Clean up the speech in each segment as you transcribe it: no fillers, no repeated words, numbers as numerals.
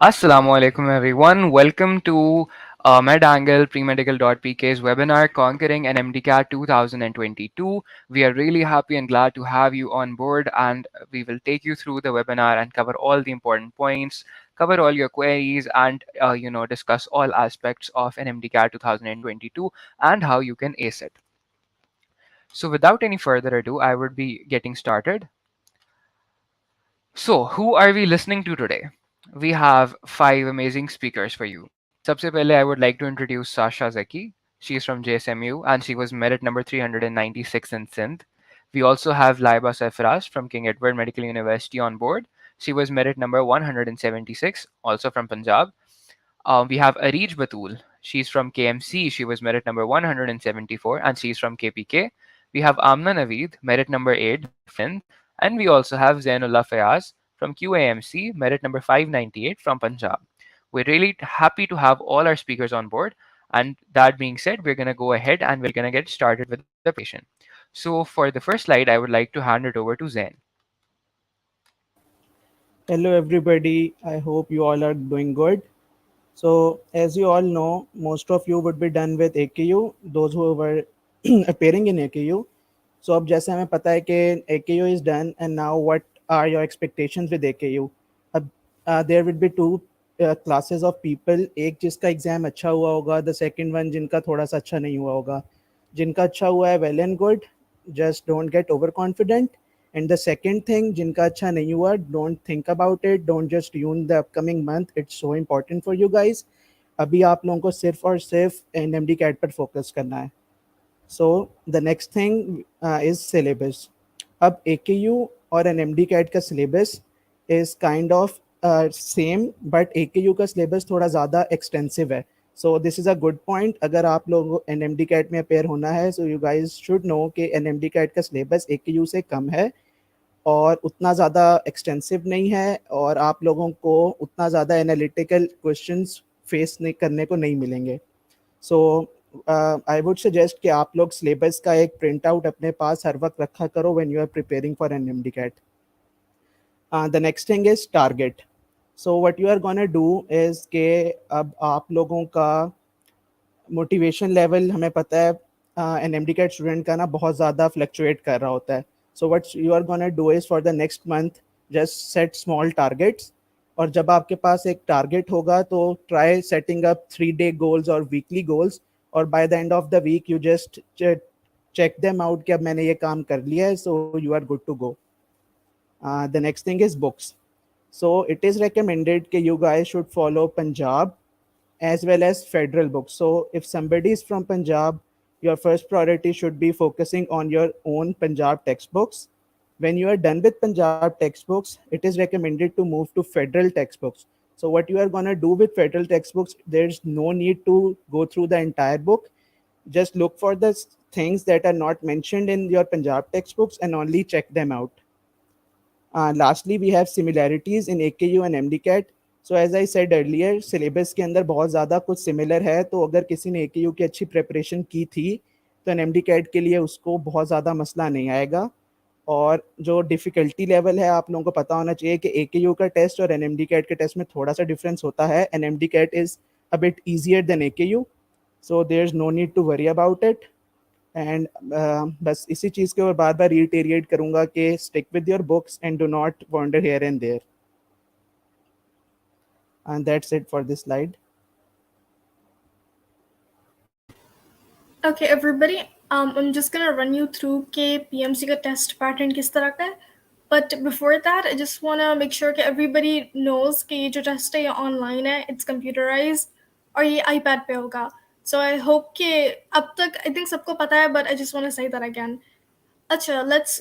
Assalamu alaikum everyone. Welcome to MedAngle Premedical.pk's webinar Conquering NMDCAT 2022. We are really happy and glad to have you on board, and we will take you through the webinar and cover all the important points, cover all your queries, and discuss all aspects of NMDCAT 2022 and how you can ace it. So without any further ado, I would be getting started. So, who are we listening to today? We have five amazing speakers for you. सबसे पहले I would like to introduce Sasha Zeki. She is from JSMU and she was merit number 396 in Sindh. We also have Laiba Saifraz from King Edward Medical University on board. She was merit number 176, also from Punjab. We have Arij Batul. She's from KMC. She was merit number 174 and she's from KPK. We have Amna Naveed, merit number 8 from Sindh. And we also have Zainullah Fayaz from QAMC, merit number 598 from Punjab. We're really happy to have all our speakers on board. And that being said, we're going to go ahead and we're going to get started with the presentation. So for the first slide, I would like to hand it over to Zain. Hello, everybody. I hope you all are doing good. So, as you all know, most of you would be done with AKU, those who were appearing in AKU. So, अब जैसे हमें पता है कि AKU is done, and now what are your expectations with AKU? अब there would be two classes of people. एक जिसका exam अच्छा हुआ होगा, the second one जिनका थोड़ा सा अच्छा नहीं हुआ होगा. जिनका अच्छा हुआ है, well and good. Just don't get overconfident. And the second thing, जिनका अच्छा नहीं हुआ, don't think about it. Don't just tune the upcoming month. It's so important for you guys. अभी आप लोगों को सिर्फ और सिर्फ NMD कैट पर फोकस करना है. So the next thing is syllabus. अब AKU और NMD कैट का syllabus is kind of same, but AKU का syllabus थोड़ा ज़्यादा extensive है. So this is a good point. अगर आप लोग NMD कैट में अपेयर होना है, so you guys should know कि NMD कैट का syllabus AKU से कम है और उतना ज़्यादा एक्सटेंसिव नहीं है और आप लोगों को उतना ज़्यादा एनालिटिकल क्वेश्चंस फेस नहीं करने को नहीं मिलेंगे. सो आई वुड सजेस्ट कि आप लोग सिलेबस का एक प्रिंट आउट अपने पास हर वक्त रखा करो when you are preparing for N M D CAT. The next thing is target. So what you are gonna do is के अब आप लोगों का मोटिवेशन लेवल हमें पता है N M D CAT student का ना बहुत ज़्यादा फ्लक्चुएट कर रहा होता है. So what you are gonna do is for the next month just set small targets. और जब आपके पास एक टारगेट होगा तो try setting up 3 day goals और वीकली गोल्स, और by the end of the week you just check them out कि अब मैंने ये काम कर लिया है, so you are good to go. The next thing is books. So it is recommended कि you guys should follow Punjab as well as federal books. So if somebody is from Punjab, your first priority should be focusing on your own Punjab textbooks. When you are done with Punjab textbooks, it is recommended to move to federal textbooks. So what you are going to do with federal textbooks, there's no need to go through the entire book. Just look for the things that are not mentioned in your Punjab textbooks and only check them out. Lastly, we have similarities in AKU and MDCAT. So as I said earlier, syllabus के अंदर बहुत ज़्यादा कुछ similar है, तो अगर किसी ने AKU की अच्छी प्रिपरेशन की थी तो NMD कैट के लिए उसको बहुत ज़्यादा मसला नहीं आएगा. और जो डिफ़िकल्टी लेवल है आप लोगों को पता होना चाहिए कि AKU का टेस्ट और NMD कैट के टेस्ट में थोड़ा सा डिफरेंस होता है. NMD CAT is a bit easier than AKU, so there is no need to worry about it. And बस इसी चीज़ के ऊपर बार बार रिटेरिएट करूँगा कि stick with your books and do not wander here and there. And that's it for this slide. Okay, everybody. I'm just gonna run you through के PMC का test pattern किस तरह का है. But before that, I just wanna make sure कि everybody knows कि ये जो test है ये online है, it's computerized और ये iPad पे होगा. So I hope कि अब तक I think सबको पता है, but I just wanna say that again. अच्छा, let's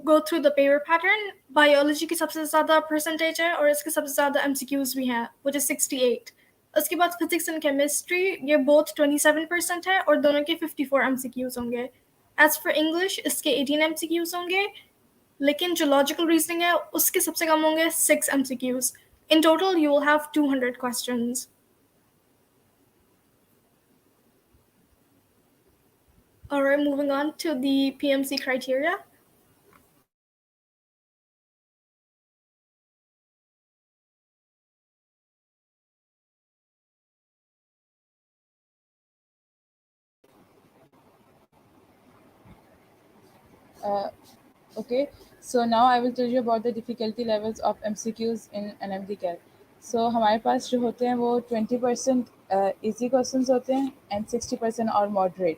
go through the paper pattern. Biology की सबसे ज़्यादा percentage है और इसके सबसे ज़्यादा MCQs भी हैं, which is 68. उसके बाद फिजिक्स एंड केमिस्ट्री ये बोथ 27% है और दोनों के 54 MCQs होंगे. एज फॉर इंग्लिश इसके 18 MCQs होंगे, लेकिन जो लॉजिकल रीजनिंग है उसके सबसे कम होंगे 6 MCQs. In total you will have 200 questions. Alright, moving on to the PMC criteria. Uh, okay, so now I will tell you about the difficulty levels of MCQs in NMDCAT. So हमारे पास जो होते हैं वो 20% easy questions होते हैं and 60% और moderate.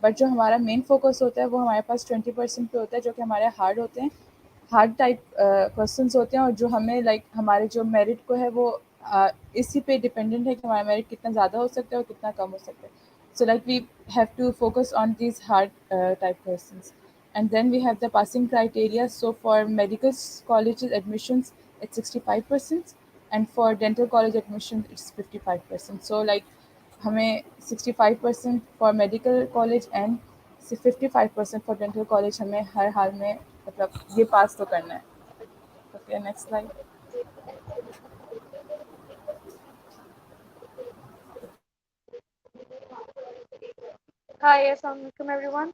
But जो हमारा मेन फोकस होता है वो हमारे पास 20% पे होता है जो कि हमारे हार्ड होते हैं, हार्ड टाइप क्वेश्चंस होते हैं, और जो हमें हमारे जो मेरिट को है वो इसी पे डिपेंडेंट है कि हमारा मेरिट कितना ज़्यादा हो सकता है और कितना कम हो सकता है. So we have to focus on these hard type questions. And then we have the passing criteria. So for medical colleges admissions, it's 65%, and for dental college admission, it's 55%. So हमें 65% for medical college and 55% for dental college हमें हर हाल में मतलब ये पास तो करना है. Okay, next slide. Hi, assalamu alaikum everyone.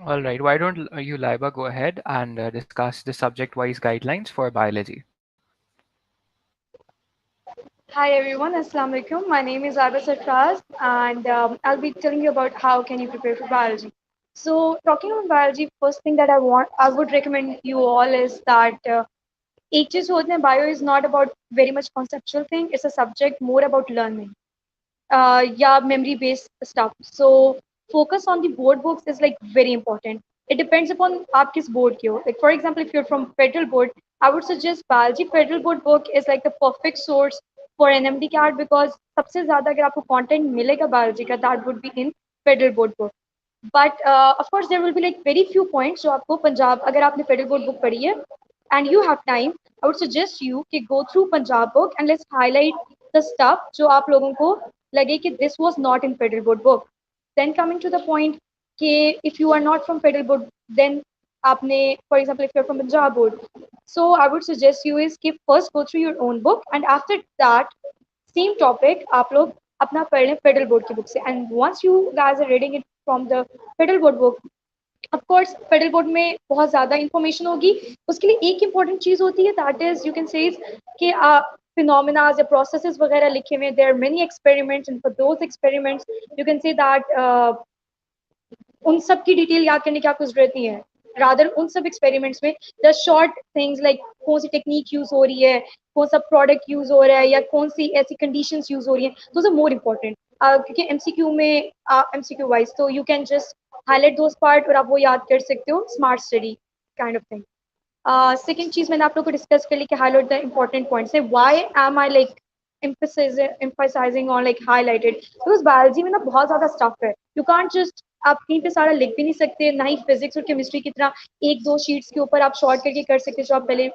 All right, why don't you, Laiba, go ahead and discuss the subject-wise guidelines for biology? Hi everyone, assalamu alaikum. My name is Arba Sarfraz, and I'll be telling you about how can you prepare for biology. So, talking about biology, first thing that I would recommend you all is that एक चीज होता है, bio is not about very much conceptual thing. It's a subject more about learning. Yeah, memory based stuff. So focus on the board books is like very important. It depends upon आप किस board के हो. Like for example, if you're from federal board, I would suggest biology federal board book is like the perfect source for NMDCAT because सबसे ज़्यादा अगर आपको content मिलेगा biology का, that would be in federal board book. But of course there will be like very few points जो आपको पंजाब अगर आपने federal board book पढ़ी है and you have time, I would suggest you कि go through Punjab book and let's highlight the stuff जो आप लोगों को लगे कि this was not in federal board book. Then coming to the point कि if you are not from federal board, then आपने for example if you're from Punjab board, so I would suggest you is कि first go through your own book and after that same topic आप लोग अपना पढ़ लें Federal Board की book से. And once you guys are reading it from the Federal Board book, of course Federal Board में बहुत ज़्यादा इंफॉर्मेशन होगी. उसके लिए एक इंपॉर्टेंट चीज़ होती है दैट इज यू कैन से कि फिनोमिनाज या प्रोसेसेस वगैरह लिखे हुए. There are many experiments and for those experiments you can say that उन सब की डिटेल याद करने की आपको जरूरत नहीं है. रादर उन सब एक्सपेरिमेंट्स में द शॉर्ट थिंग्स लाइक कौन सी टेक्निक यूज हो रही है, कौन सा प्रोडक्ट यूज हो रहा है या कौन सी ऐसी कंडीशंस यूज हो रही हैं, दोज आर मोर इम्पोर्टेंट. क्योंकि एमसीक्यू में एमसीक्यू वाइज तो you can just highlight those part और आप वो याद कर सकते हो. Smart study kind of thing. Second चीज मैंने आप लोग को डिस्कस कर ली कि हाईलाइट द इम्पोर्टेंट पॉइंट्स है. Why am I like emphasizing on like highlighted because biology में ना बहुत ज्यादा स्टफ है. यू कांट जस्ट आप कहीं पे सारा लिख भी नहीं सकते, ना ही फिजिक्स और केमिस्ट्री की तरह एक दो शीट्स के ऊपर आप शॉर्ट करके कर सकते जो आप पहले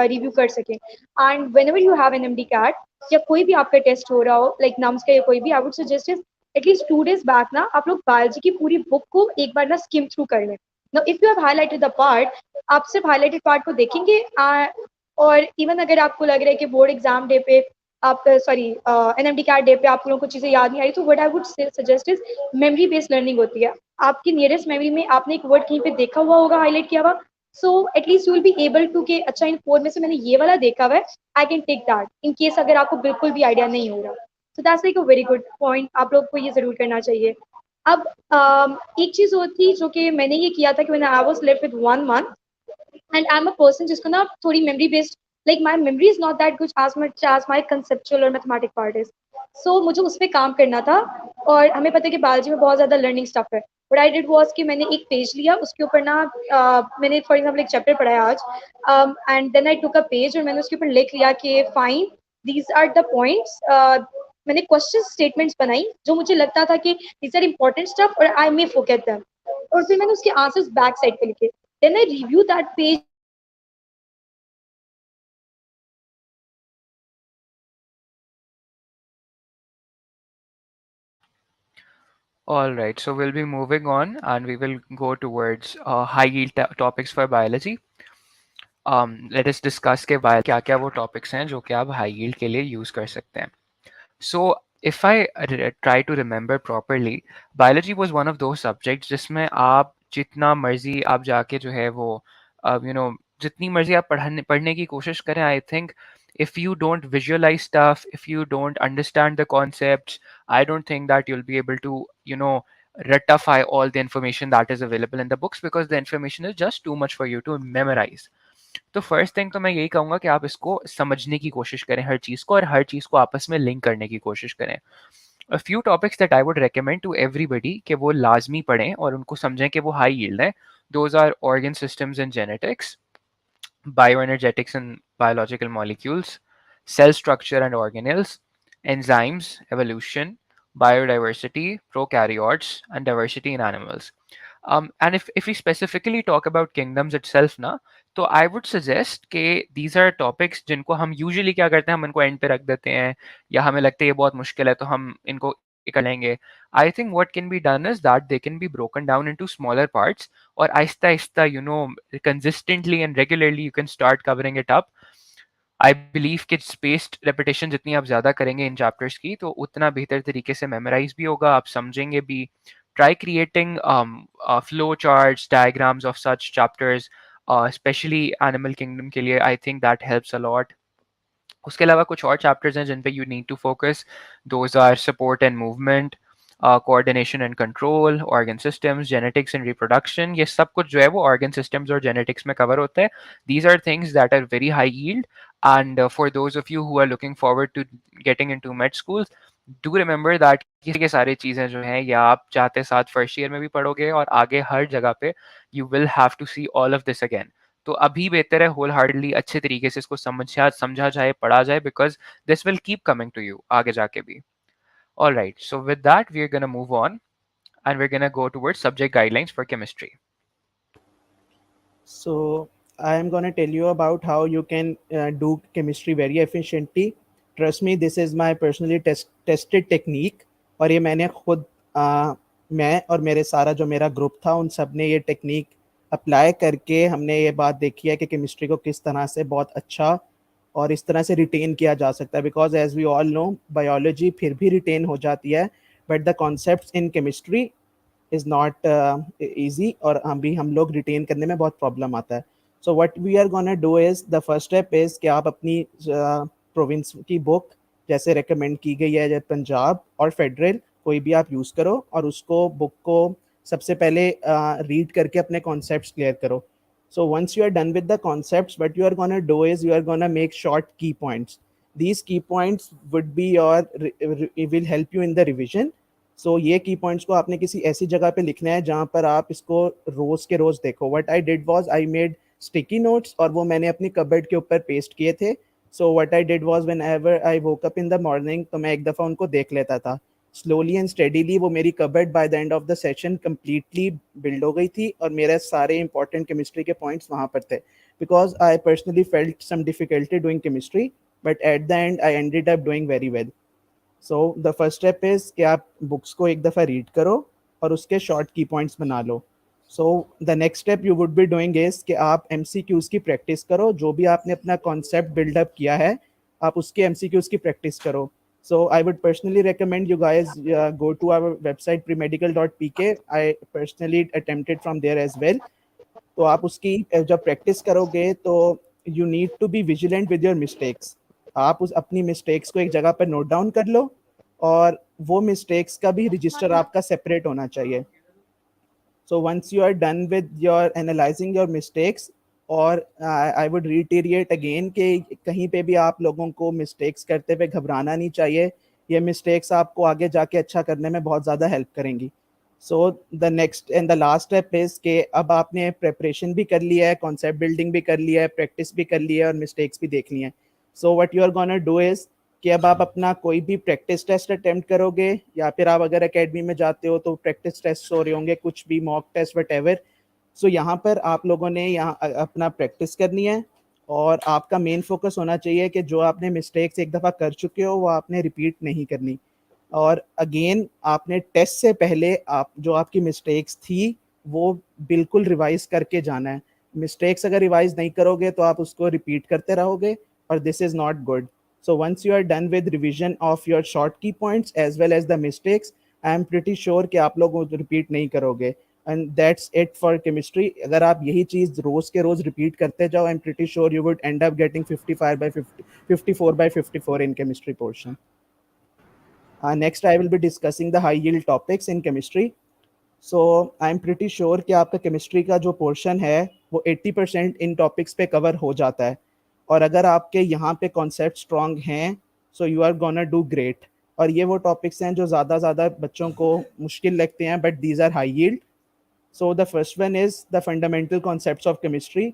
रिव्यू कर सकें. And whenever you have N M D CAT या कोई भी आपका टेस्ट हो रहा हो लाइक नम्स का या कोई भी, I would suggest is at least 2 days back ना आप लोग बायोलॉजी की पूरी बुक को एक बार ना स्किम थ्रू कर लें. Now, if you have highlighted the part, आप सिर्फ highlighted part को देखेंगे. और इवन अगर आपको लग रहा है कि बोर्ड एग्जाम डे पे आप सॉरी एनएमडी कैट डे पे आप लोगों को चीज़ें याद नहीं आ रही, तो what I would suggest is memory based learning होती है. आपकी नियरेस्ट मेमोरी में आपने एक वर्ड कहीं पे देखा हुआ होगा हाईलाइट किया हुआ, so at least you will be able to के अच्छा इन 4 में से मैंने ये वाला देखा हुआ है, I can take that in case अगर आपको बिल्कुल भी आइडिया नहीं हो रहा. So that's like a very good point, आप लोग को ये जरूर करना चाहिए. अब एक चीज होती जो कि मैंने ये किया था कि मैंने I was left with 1 month and I am a person जिसको ना थोड़ी memory based like my memory is not that good as much as my conceptual और मैथमेटिक पार्ट इज. सो मुझे उस पर काम करना था और हमें पता है कि बायोलॉजी में बहुत ज्यादा लर्निंग स्टफ है. व्हाट आई डिड वाज कि मैंने एक पेज लिया, उसके ऊपर ना मैंने फॉर एग्जाम्पल एक चैप्टर पढ़ा है आज and then I took a page और मैंने उसके ऊपर लिख लिया कि fine these are the points. मैंने क्वेश्चन स्टेटमेंट्स बनाई जो मुझे लगता था कि दीज आर इंपॉर्टेंट स्टफ और आई मे फॉरगेट देम, और फिर मैंने उसके आंसर्स बैक साइड पे लिखे. Then I review that page. All right, so we'll be moving on and we will go towards high yield topics for biology. Let us discuss के biology क्या क्या वो topics हैं जो कि आप high yield के लिए use कर सकते हैं. So if I try to remember properly, biology was one of those subjects जिसमें आप जितना मर्जी आप जाके जो है वो you know जितनी मर्जी आप पढ़ने पढ़ने की कोशिश करें, I think If you don't visualize stuff, if you don't understand the concepts, I don't think that you'll be able to, ratify all the information that is available in the books, because the information is just too much for you to memorize. तो first thing तो मैं यही कहूँगा कि आप इसको समझने की कोशिश करें हर चीज़ को, और हर चीज़ को आपस में लिंक करने की कोशिश करें. A few topics that I would recommend to everybody कि वो लाजमी पढ़ें और उनको समझें कि वो हाई यील्ड है. Those are organ systems and genetics, bioenergetics and biological molecules, cell structure and organelles, enzymes, evolution, biodiversity, prokaryotes, and diversity in animals. And if we specifically talk about kingdoms itself ना, तो I would suggest कि these are topics जिनको हम usually क्या करते हैं, हम इनको end पे रख देते हैं, या हमें लगता है ये बहुत मुश्किल है तो हम इनको कर लेंगे. I think what can be done is that they can be broken down into smaller parts, और Aahista Aahista, consistently and regularly you can start covering it up. I believe कि स्पेस्ड रेपिटेशन जितनी आप ज़्यादा करेंगे इन चैप्टर्स की, तो उतना बेहतर तरीके से मेमोराइज भी होगा, आप समझेंगे भी. Try creating flow charts, diagrams of such chapters, specially animal kingdom के लिए. I think that helps a lot. उसके अलावा कुछ और चैप्टर्स हैं जिन पे you need to focus. Those are support and movement, coordination and control, organ systems, genetics and reproduction. ये सब कुछ जो है वो ऑर्गन सिस्टम्स और जेनेटिक्स में कवर होता है. These are things that are very high yield, and for those of you who are looking forward to getting into med schools, do remember that ये सारी चीज़ें जो हैं ये आप चाहते साथ फर्स्ट ईयर में भी पढ़ोगे, और आगे हर जगह पे you will have to see all of this again. तो अभी बेहतर है होल हार्टेडली अच्छे तरीके से इसको समझा जाए, पढ़ा जाए, because this will keep coming to you आगे जाके भी. All right, so with that we are going to move on, and we're going to go towards subject guidelines for chemistry. So I am going to tell you about how you can do chemistry very efficiently. Trust me, this is my personally tested technique. और ये मैंने खुद मैं और मेरे सारा जो मेरा ग्रुप था उन सब ने ये टेक्निक अप्लाई करके हमने ये बात देखी है कि केमिस्ट्री को किस तरह से बहुत अच्छा और इस तरह से रिटेन किया जा सकता है. Because as we all know biology फिर भी रिटेन हो जाती है, but the concepts in chemistry is not easy, और अभी हम लोग रिटेन करने में बहुत प्रॉब्लम आता है. So what we are gonna do is, the first step is कि आप अपनी प्रोविंस की बुक जैसे रिकमेंड की गई है, जैसे पंजाब और फेडरल, कोई भी आप यूज़ करो और उसको बुक को सबसे पहले रीड करके अपने कॉन्सेप्ट्स क्लियर करो. So once you are done with the concepts, what you are going to do is you are going to make short key points. These key points would be will help you in the revision. So ये key points को आपने किसी ऐसी जगह पे लिखना है जहाँ पर आप इसको रोज के रोज देखो. What I did was I made sticky notes और वो मैंने अपनी कबर्ड के ऊपर पेस्ट किए थे. So what I did was whenever I woke up in the morning, तो मैं एक दफ़ा उनको देख लेता था. स्लोली एंड स्टेडीली वो मेरी cupboard bye the end of the session completely build हो गई थी, और मेरे सारे इंपॉर्टेंट केमिस्ट्री के पॉइंट्स वहाँ पर थे. Because I personally felt some difficulty doing chemistry, but at the end I ended up doing very well. So the first step is कि आप बुक्स को एक दफ़ा रीड करो और उसके शॉर्ट की पॉइंट्स बना लो. So the next step you would be doing is कि आप MCQs की प्रैक्टिस करो. जो भी आपने अपना कॉन्सेप्ट बिल्डअप किया है आप उसके MCQs की प्रैक्टिस करो. So I would personally recommend you guys go to our website premedical.pk. I personally attempted from there as well. तो आप उसकी जब प्रैक्टिस करोगे तो you need to be vigilant with your mistakes. आप उस अपनी मिस्टेक्स को एक जगह पर नोट डाउन कर लो, और वो मिस्टेक्स का भी रजिस्टर आपका सेपरेट होना चाहिए. So once you are done with your analyzing your mistakes, और आई वुड रिटेरिएट अगेन कि कहीं पे भी आप लोगों को मिस्टेक्स करते हुए घबराना नहीं चाहिए. ये मिस्टेक्स आपको आगे जाके अच्छा करने में बहुत ज़्यादा हेल्प करेंगी. सो the next and the last step is कि अब आपने प्रेपरेशन भी कर लिया है, कॉन्सेप्ट बिल्डिंग भी कर लिया है, प्रैक्टिस भी कर लिया है और मिस्टेक्स भी देख ली हैं. So what you are gonna do is कि अब आप अपना कोई भी प्रैक्टिस टेस्ट अटेम्प्ट करोगे, या फिर आप अगर एकेडमी में जाते हो तो प्रैक्टिस टेस्ट हो रहे होंगे, कुछ भी मॉक टेस्ट वट एवर. सो यहाँ पर आप लोगों ने यहाँ अपना प्रैक्टिस करनी है, और आपका मेन फोकस होना चाहिए कि जो आपने मिस्टेक्स एक दफ़ा कर चुके हो वो आपने रिपीट नहीं करनी. और अगेन आपने टेस्ट से पहले आप जो आपकी मिस्टेक्स थी वो बिल्कुल रिवाइज करके जाना है. मिस्टेक्स अगर रिवाइज नहीं करोगे तो आप उसको रिपीट करते रहोगे, और this is not good. So once you are done with revision of your short key points as well as the mistakes, I am pretty sure कि आप लोग रिपीट नहीं करोगे. And that's it for chemistry. अगर आप यही चीज़ रोज के रोज repeat करते जाओ, I am pretty sure you would and up getting 54/54 in chemistry portion. Next I will be discussing the high yield topics in chemistry. So I am pretty sure कि आपका chemistry का जो पोर्शन है वो 80% इन topics पे cover हो जाता है. और अगर आपके यहाँ पे कॉन्सेप्ट स्ट्रांग हैं so you are gonna do great. और ये वो टॉपिक्स हैं जो ज़्यादा बच्चों को मुश्किल लगते हैं, but these are high yield. So the first one is the fundamental concepts of chemistry.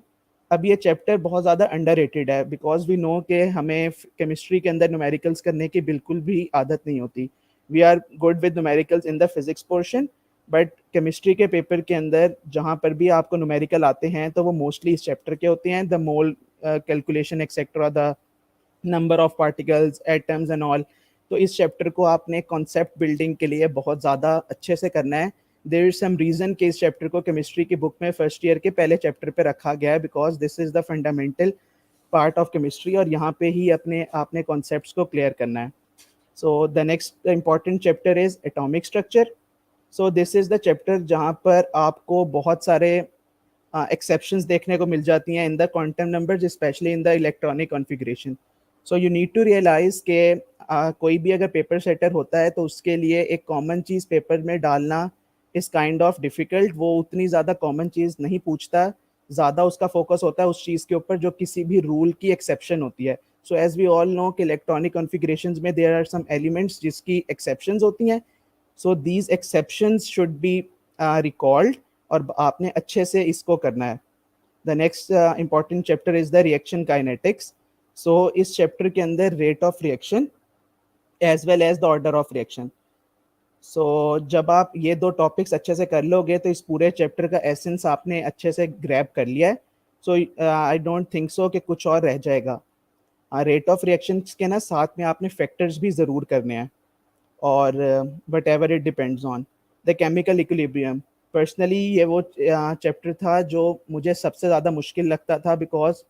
अब ये चैप्टर बहुत ज़्यादा अंडररेटेड है बिकॉज वी नो कि हमें केमिस्ट्री के अंदर न्यूमेरिकल्स करने की बिल्कुल भी आदत नहीं होती. We are good with numericals in the physics portion, but chemistry के पेपर के अंदर जहाँ पर भी आपको न्यूमेरिकल आते हैं तो वो मोस्टली इस चैप्टर के होते हैं. The mole calculation etcetera, the number of particles, atoms and all. तो इस चैप्टर को आपने कॉन्सेप्ट बिल्डिंग के लिए बहुत ज़्यादा अच्छे से करना है. देयर इज सम रीज़न कि इस चैप्टर को केमिस्ट्री की बुक में फर्स्ट ईयर के पहले चैप्टर पे रखा गया है because this is the fundamental part of chemistry और यहाँ पे ही आपने कॉन्सेप्ट्स को क्लियर करना है. सो the next important chapter is atomic structure. So this is the chapter जहाँ पर आपको बहुत सारे एक्सेप्शंस देखने को मिल जाती हैं in the quantum numbers, specially in the electronic configuration. So you need to realise कि कोई भी अगर पेपर सेटर होता है तो उसके लिए एक कॉमन चीज़ पेपर में डालना इज़ काइंड ऑफ डिफ़िकल्ट. वो उतनी ज़्यादा कॉमन चीज़ नहीं पूछता, ज़्यादा उसका फोकस होता है उस चीज़ के ऊपर जो किसी भी रूल की एक्सेप्शन होती है. So as we all know कि इलेक्ट्रॉनिक कॉन्फ़िगरेशंस में देयर आर सम एलिमेंट्स जिसकी एक्सेप्शंस होती हैं. So these exceptions should be recalled और आपने अच्छे से इसको करना है. The next important chapter is the reaction kinetics. So इस चैप्टर के अंदर rate of reaction as well as the order of reaction. So जब आप ये दो टॉपिक्स अच्छे से कर लोगे तो इस पूरे चैप्टर का एसेंस आपने अच्छे से ग्रैब कर लिया है. सो आई डोंट थिंक सो कि कुछ और रह जाएगा. रेट ऑफ रिएक्शंस के ना साथ में आपने फैक्टर्स भी ज़रूर करने हैं और what ever it depends on the chemical equilibrium. Personally ये वो चैप्टर था जो मुझे सबसे ज़्यादा मुश्किल लगता था because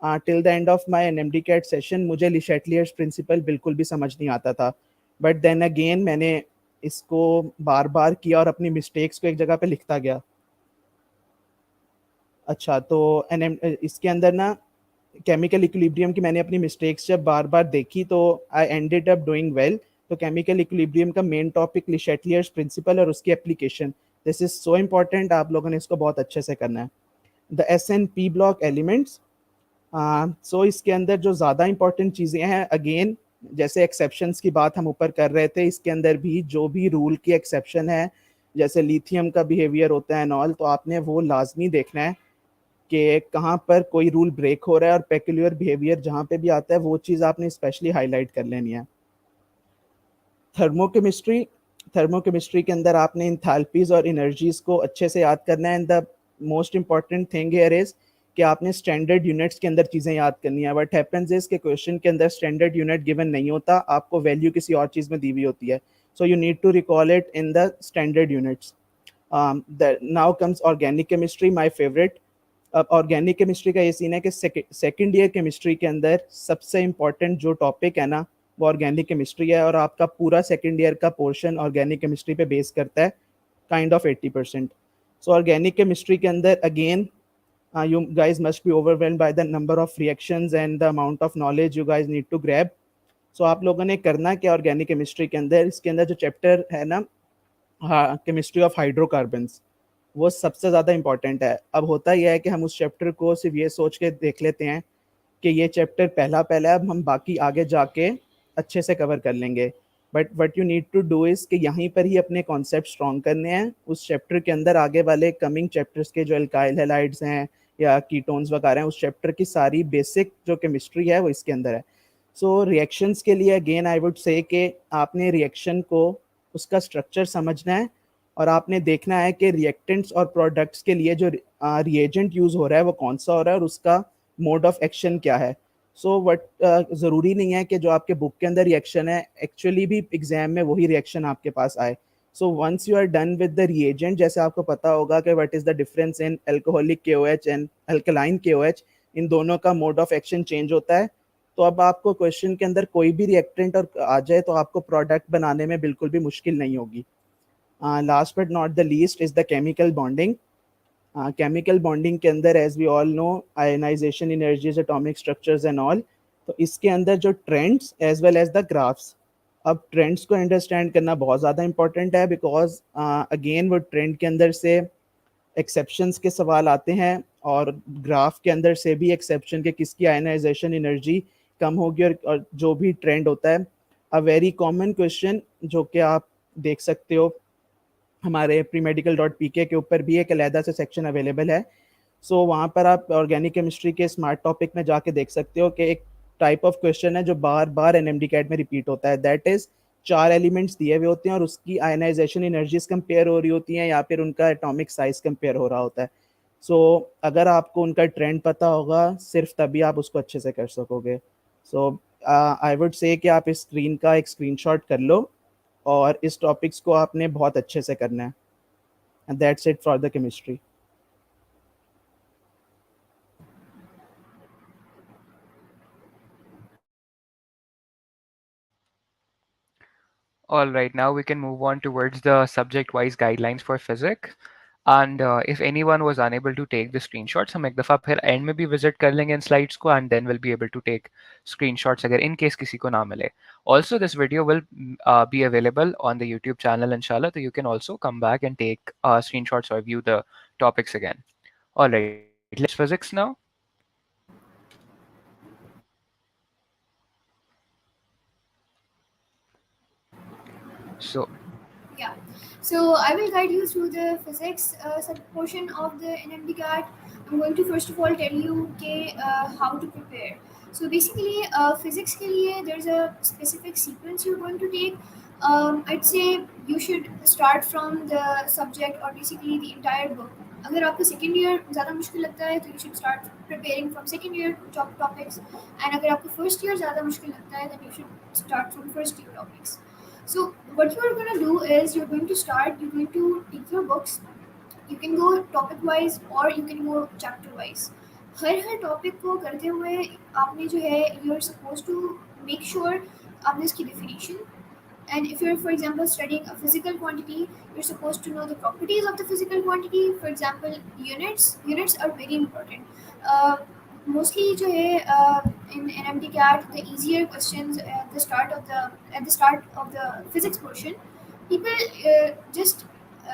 till the end of my NMDCAT session मुझे ले चैटलियर्स प्रिंसिपल बिल्कुल भी समझ नहीं आता था. बट देन अगेन मैंने इसको बार बार किया और अपनी मिस्टेक्स को एक जगह पे लिखता गया. अच्छा, तो इसके अंदर ना केमिकल इक्विलिब्रियम की मैंने अपनी मिस्टेक्स जब बार बार देखी तो आई एंडेड अप डूइंग वेल. तो केमिकल इक्विलिब्रियम का मेन टॉपिक ले चैटलियर्स प्रिंसिपल और उसकी application. This is so important, आप लोगों ने इसको बहुत अच्छे से करना है. The SN/P block elements. सो इसके अंदर जो ज़्यादा इंपॉर्टेंट चीज़ें हैं, अगेन जैसे एक्सेप्शंस की बात हम ऊपर कर रहे थे, इसके अंदर भी जो भी रूल की एक्सेप्शन है जैसे लिथियम का बिहेवियर होता है नॉल, तो आपने वो लाजमी देखना है कि कहाँ पर कोई रूल ब्रेक हो रहा है और पेक्यूलियर बिहेवियर जहाँ पे भी आता है वो चीज़ आपने स्पेशली हाईलाइट कर लेनी है. थर्मोकेमिस्ट्री. थर्मोकेमिस्ट्री के अंदर आपने इंथैल्पीज और एनर्जीज को अच्छे से याद करना है. And the most important thing here is कि आपने स्टैंडर्ड यूनिट्स के अंदर चीज़ें याद करनी है. व्हाट हैपेंस इज के क्वेश्चन के अंदर स्टैंडर्ड यूनिट गिवन नहीं होता, आपको वैल्यू किसी और चीज़ में दी हुई होती है. So you need to recall it in the standard units. Now comes organic chemistry, my favourite. अब ऑर्गेनिक केमिस्ट्री का ये सीन है कि सेकेंड ईयर केमिस्ट्री के अंदर सबसे इम्पॉर्टेंट जो टॉपिक है ना वो ऑर्गेनिक केमिस्ट्री है और आपका पूरा सेकेंड ईयर का पोर्शन ऑर्गेनिक केमिस्ट्री पे बेस करता है, kind of 80%. So organic chemistry के अंदर again you guys must be overwhelmed by the number of reactions and the amount of knowledge you guys need to grab. So आप लोगों ने करना क्या ऑर्गेनिक केमिस्ट्री के अंदर, इसके अंदर जो चैप्टर है ना केमिस्ट्री ऑफ हाइड्रोकार्बन्स, वो सबसे ज़्यादा इंपॉर्टेंट है. अब होता यह है कि हम उस चैप्टर को सिर्फ ये सोच के देख लेते हैं कि ये चैप्टर पहला है, अब हम बाकी आगे जाके अच्छे से कवर कर लेंगे. But what you need to do is कि यहीं पर ही अपने कॉन्सेप्ट स्ट्रॉन्ग करने हैं. उस चैप्टर के अंदर आगे वाले कमिंग चैप्टर्स के जो एल्काइल हैलाइड्स हैं या कीटोन्स वगैरह हैं, उस चैप्टर की सारी बेसिक जो केमिस्ट्री है वो इसके अंदर है. सो रिएक्शंस के लिए अगेन आई वुड से कि आपने रिएक्शन को उसका स्ट्रक्चर समझना है और आपने देखना है कि रिएक्टेंट्स और प्रोडक्ट्स के लिए जो रिएजेंट यूज़ हो रहा है वो कौन सा हो रहा है और उसका मोड ऑफ एक्शन क्या है. सो वट ज़रूरी नहीं है कि जो आपके बुक के अंदर रिएक्शन है एक्चुअली भी एग्जाम में वही रिएक्शन आपके पास आए. So once you are done with the reagent, जैसे आपको पता होगा कि what is the difference in alcoholic KOH and alkaline KOH, इन दोनों का मोड ऑफ एक्शन चेंज होता है. तो अब आपको क्वेश्चन के अंदर कोई भी रिएक्टेंट और आ जाए तो आपको प्रोडक्ट बनाने में बिल्कुल भी मुश्किल नहीं होगी. Last but not the least is the chemical bonding. Chemical bonding के अंदर as we all know ionisation energies atomic structures and all. तो इसके अंदर जो trends as well as the graphs. अब ट्रेंड्स को अंडरस्टैंड करना बहुत ज़्यादा इंपॉर्टेंट है बिकॉज अगेन वो ट्रेंड के अंदर से एक्सेप्शंस के सवाल आते हैं और ग्राफ के अंदर से भी एक्सेप्शन के किसकी आयनाइजेशन एनर्जी कम होगी और जो भी ट्रेंड होता है. अ वेरी कॉमन क्वेश्चन जो कि आप देख सकते हो हमारे premedical.pk के ऊपर भी एक अलहदा से सेक्शन अवेलेबल है. सो वहाँ पर आप ऑर्गेनिक केमिस्ट्री के स्मार्ट टॉपिक में जाके देख सकते हो कि एक टाइप ऑफ क्वेश्चन है जो बार बार एनएमडी कैट में रिपीट होता है. दैट इज 4 एलिमेंट्स दिए हुए होते हैं और उसकी आयनाइजेशन एनर्जीज कंपेयर हो रही होती हैं या फिर उनका एटॉमिक साइज कंपेयर हो रहा होता है. सो अगर आपको उनका ट्रेंड पता होगा सिर्फ तभी आप उसको अच्छे से कर सकोगे. सो आई वुड से कि आप इस स्क्रीन का एक स्क्रीनशॉट कर लो और इस टॉपिक्स को आपने बहुत अच्छे से करना है. And that's it for the chemistry. All right, now we can move on towards the subject-wise guidelines for physics. And if anyone was unable to take the screenshots, हम एक दफ़ा फिर end में भी visit कर लेंगे इन slides को and then we'll be able to take screenshots अगर in case किसी को ना मिले. Also, this video will be available on the YouTube channel inshallah, so you can also come back and take screenshots or view the topics again. All right, let's start physics now. So Yeah. So I will guide you through the physics portion of the NMDCAT. I'm going to first of all tell you how to prepare. So basically, physics के लिए there's a specific sequence you're going to take. I'd say you should start from the subject or basically the entire book. अगर आपको second year ज़्यादा मुश्किल लगता है तो you should start preparing from second year topics. And अगर आपको first year ज़्यादा मुश्किल लगता है then you should start from first year topics. So what you're going to do is you're going to take your books. You can go topic wise or you can go chapter wise. Her topic को करते हुए आपने जो है you're supposed to make sure आपने इसकी definition. And if you're, for example, studying a physical quantity, you're supposed to know the properties of the physical quantity. For example, units are very important. uh, Mostly जो है in NMDCAT, the easier questions at the start of the physics portion, people just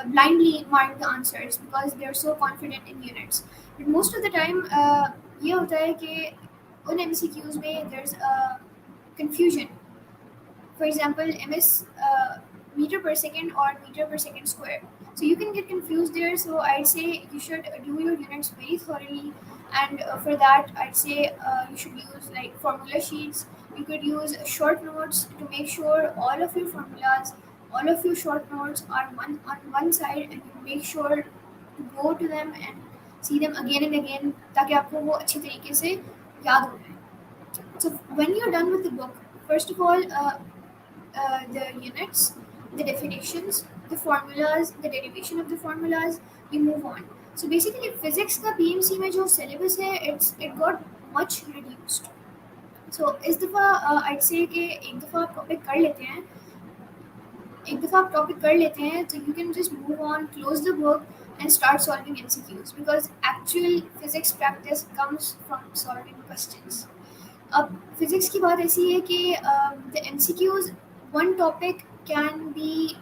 blindly mark the answers because they're so confident in units. But most of the time ये होता है कि उन MCQs में there's a confusion. For example, ms meter per second or meter per second square, so you can get confused there. So I'd say you should do your units very thoroughly. And for that I'd say you should use like formula sheets. You could use short notes to make sure all of your formulas, all of your short notes are on one side, and you make sure to go to them and see them again and again ताकि आपको वो अच्छी तरीके से याद हो जाए. So when you're done with the book, first of all, the units, the definitions, the formulas, the derivation of the formulas, you move on. So basically, physics का PMC में जो syllabus है, it got much reduced. So इस दफ़ा I'd say कि एक दफ़ा आप topic कर लेते हैं, so you can just move on, close the book, and start solving MCQs because actual physics practice comes from solving questions. अब फिजिक्स की बात ऐसी है कि the MCQs, one topic can be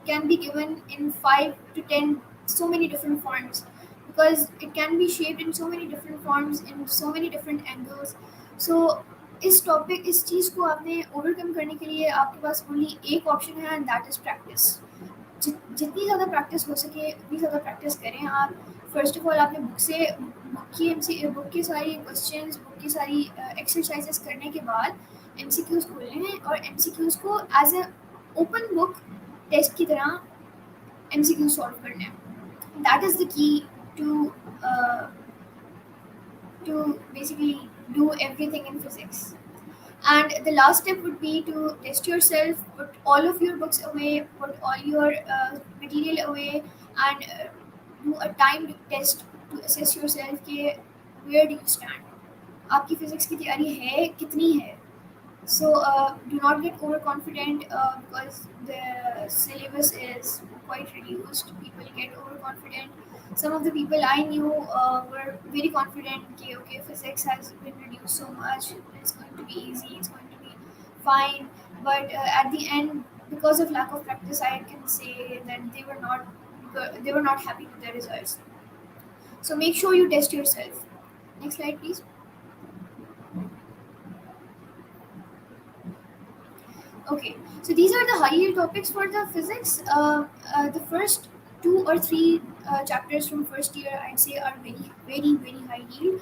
given in 5 to 10 so many different forms because it can be shaped in so many different forms in so many different angles. So इस चीज़ को आपने overcome करने के लिए आपके पास ओनली एक option है and that is practice. जितनी ज़्यादा प्रैक्टिस हो सके उतनी ज़्यादा प्रैक्टिस करें आप. फर्स्ट ऑफ ऑल आपने बुक की सारी क्वेश्चंस, बुक की सारी एक्सरसाइजेस करने के बाद MCQs खोलने हैं और MCQs को as a open book test की तरह MCQ सॉल्व करने हैं. That is the key to basically do everything in physics. And the last step would be to test yourself, put all of your books away, put all your material away, and do a timed test to assess yourself कि where do you stand. आपकी physics की तैयारी है कितनी है. So do not get overconfident because the syllabus is quite reduced. People get overconfident. Some of the people I knew were very confident. Okay, okay, physics has been reduced so much. It's going to be easy. It's going to be fine. But at the end, because of lack of practice, I can say that they were not good. They were not happy with their results. So make sure you test yourself. Next slide, please. Okay, so these are the high yield topics for the physics. The first two or three chapters from first year, I'd say, are very, very, very high yield.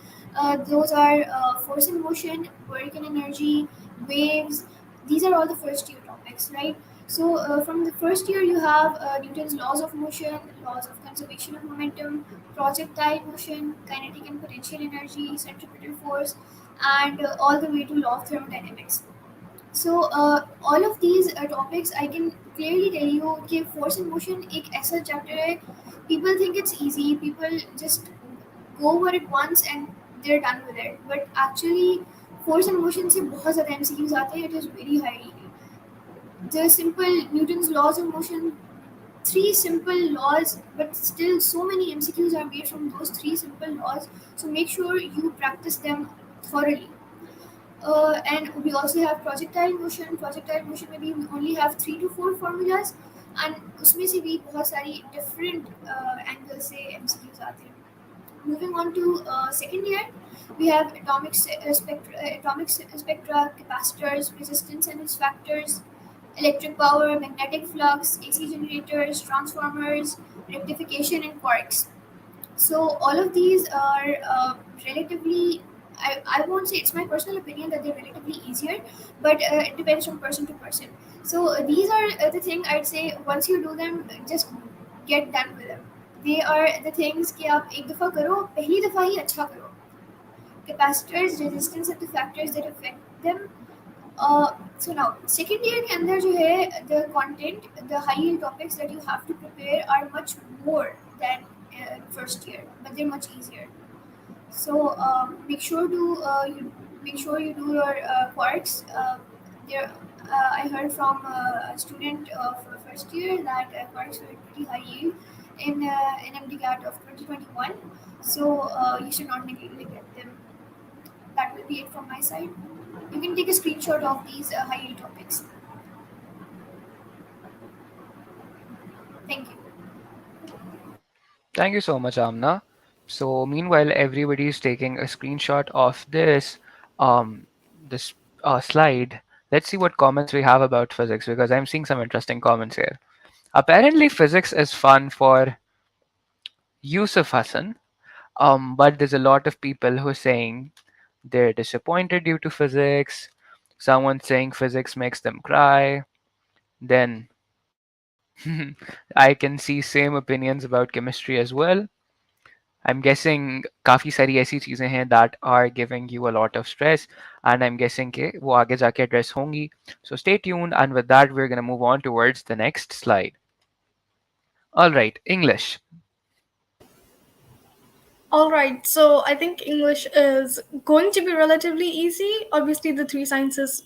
Those are force and motion, work and energy, waves. These are all the first year topics, right? So from the first year, you have Newton's laws of motion, laws of conservation of momentum, projectile motion, kinetic and potential energy, centripetal force, and all the way to law of thermodynamics. So all of these topics I can clearly tell you कि force and motion एक ऐसा chapter है. People think it's easy. People just go over it once and they're done with it. But actually force and motion से बहुत ज़्यादा MCQs आते हैं. It is very high. The simple Newton's laws of motion, three simple laws, but still so many MCQs are made from those three simple laws. So make sure you practice them thoroughly. And we also have projectile motion. Projectile motion में भी we only have 3 to 4 formulas, and उसमें से भी बहुत सारी different angles से MCQs आते हैं. Moving on to second year, we have atomic spectra, capacitors, resistance and its factors, electric power, magnetic flux, AC generators, transformers, rectification, and quarks. So all of these are relatively. I won't say it's my personal opinion that they're relatively easier, but it depends from person to person. So these are the thing I'd say. Once you do them, just get done with them. They are the things कि आप एक दफ़ा करो, पहली दफ़ा ही अच्छा करो. Capacitors, resistance and the factors that affect them. So now second year के अंदर जो है the content, the high yield topics that you have to prepare are much more than first year, but they're much easier. So make sure you do your quarks. There, I heard from a student of first year that quarks were pretty high yield in NMDCAT of 2021. So you should not neglect them. That will be it from my side. You can take a screenshot of these high yield topics. Thank you. Thank you so much, Amna. So meanwhile, everybody is taking a screenshot of this slide. Let's see what comments we have about physics because I'm seeing some interesting comments here. Apparently, physics is fun for Yusuf Hassan, but there's a lot of people who are saying they're disappointed due to physics. Someone saying physics makes them cry. Then I can see same opinions about chemistry as well. I'm guessing काफ़ी सारी ऐसी चीज़ें हैं that are giving you a lot of stress and I'm guessing कि वो आगे जाके address होंगी. So stay tuned and with that we're going to move on towards the next slide. All right, English. All right, so I think English is going to be relatively easy. Obviously, the three sciences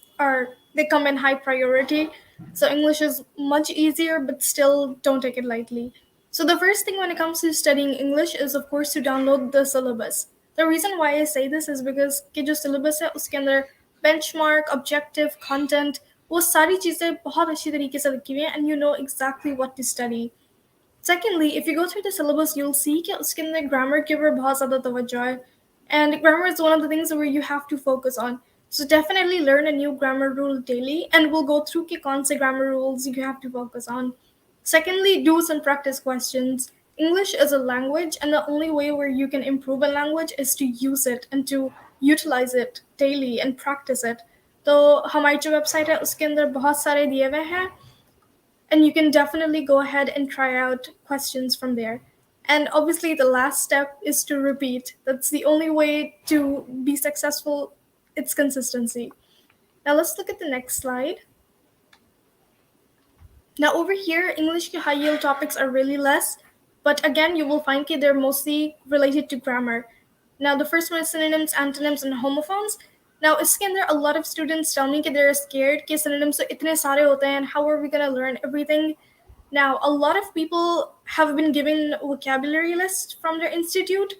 they come in high priority. So English is much easier, but still don't take it lightly. So the first thing when it comes to studying English is of course to download the syllabus. The reason why I say this is because कि जो syllabus है उसके अंदर benchmark, objective, content वो सारी चीज़ें बहुत अच्छी तरीके से लिखी हुई हैं and you know exactly what to study. Secondly, if you go through the syllabus, you'll see कि उसके अंदर grammar के ऊपर बहुत ज़्यादा तवज्जो है. And grammar is one of the things where you have to focus on. So definitely learn a new grammar rule daily, and we'll go through कि कौन से grammar rules you have to focus on. Secondly, do some practice questions. English is a language, and the only way where you can improve a language is to use it and to utilize it daily and practice it. तो हमारी जो website है उसके अंदर बहुत सारे दिए हुए हैं and you can definitely go ahead and try out questions from there. And obviously, the last step is to repeat. That's the only way to be successful. It's consistency. Now, let's look at the next slide. Now, over here, English ke high yield topics are really less, but again, you will find that they're mostly related to grammar. Now, the first one is synonyms, antonyms, and homophones. Now, इसके अंदर a lot of students tell me that they're scared कि synonyms तो इतने सारे होते हैं and how are we gonna learn everything? Now, a lot of people have been given vocabulary lists from their institute,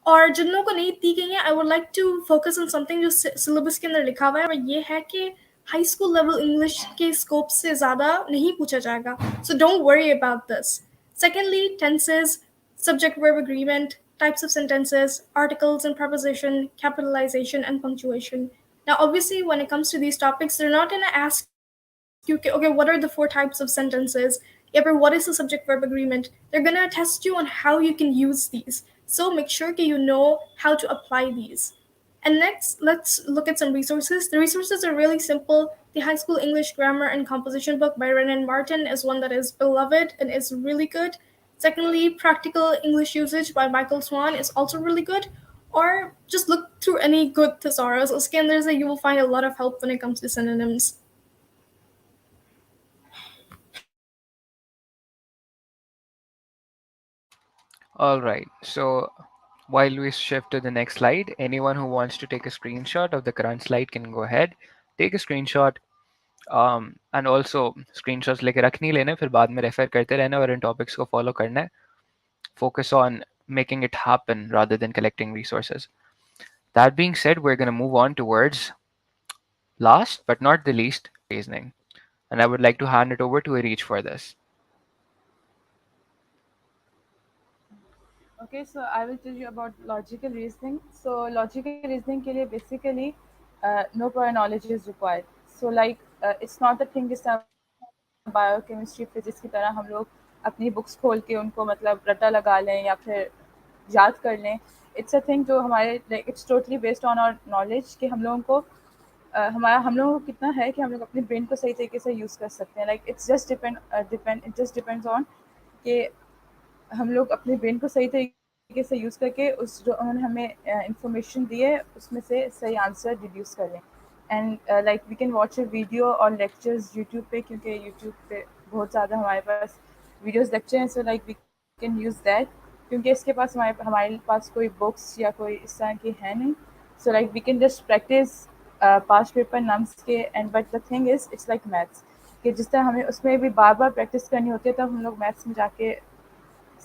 और जिन लोगों को नहीं दी गई हैं, I would like to focus on something जो सिलेबस के अंदर लिखा हुआ है, और ये है कि हाई स्कूल लेवल इंग्लिश के स्कोप से ज़्यादा नहीं पूछा जाएगा. So don't worry about this. Secondly, tenses, subject verb agreement, types of sentences, articles and preposition, capitalization, and punctuation. Now, obviously, when it comes to these topics, they're not going to ask you, okay, what are the 4 types of sentences? Yeah, but what is the subject verb agreement? They're going to test you on how you can use these. So make sure that you know how to apply these. And next, let's look at some resources. The resources are really simple. The High School English Grammar and Composition book by Renan Martin is one that is beloved and is really good. Secondly, Practical English Usage by Michael Swan is also really good. Or just look through any good thesaurus or scanners and you will find a lot of help when it comes to synonyms. All right. So while we shift to the next slide, anyone who wants to take a screenshot of the current slide can go ahead, take a screenshot, and also screenshots लेके रख नहीं लेने, फिर बाद में refer करते रहना और इन टॉपिक्स को फॉलो करना है. Focus on making it happen rather than collecting resources. That being said, we're going to move on towards last but not the least, reasoning. And I would like to hand it over to Arich for this. Okay, so I will tell you about logical reasoning. So logical reasoning के लिए basically no prior knowledge is required. So like it's not a thing जिस तरह biochemistry physics की तरह हम लोग अपनी books खोल के उनको मतलब रट्टा लगा लें या फिर याद कर लें. इट्स अ थिंग जो हमारे like it's totally based on our knowledge कि हम लोगों को हमारा हम लोगों को कितना है कि हम लोग अपने ब्रेन को सही तरीके से यूज़ कर सकते हैं. Like it's just it just depends on कि हम लोग अपने ब्रेन को सही तरीके से यूज़ करके उस जो उन्होंने हमें इंफॉर्मेशन दी है उसमें से सही आंसर डिड्यूस कर लें. And like we can watch a video और लेक्चर्स यूट्यूब पे, क्योंकि यूट्यूब पे बहुत ज़्यादा हमारे पास वीडियोस लेक्चर हैं. So like we can use that, क्योंकि इसके पास हमारे पास कोई बुक्स या कोई इस तरह की है नहीं. So like we can just practice past paper नम्स के. And but the thing is it's like maths कि जिस तरह हमें उसमें भी बार बार प्रैक्टिस करनी होती है तब हम लोग मैथ्स में जाके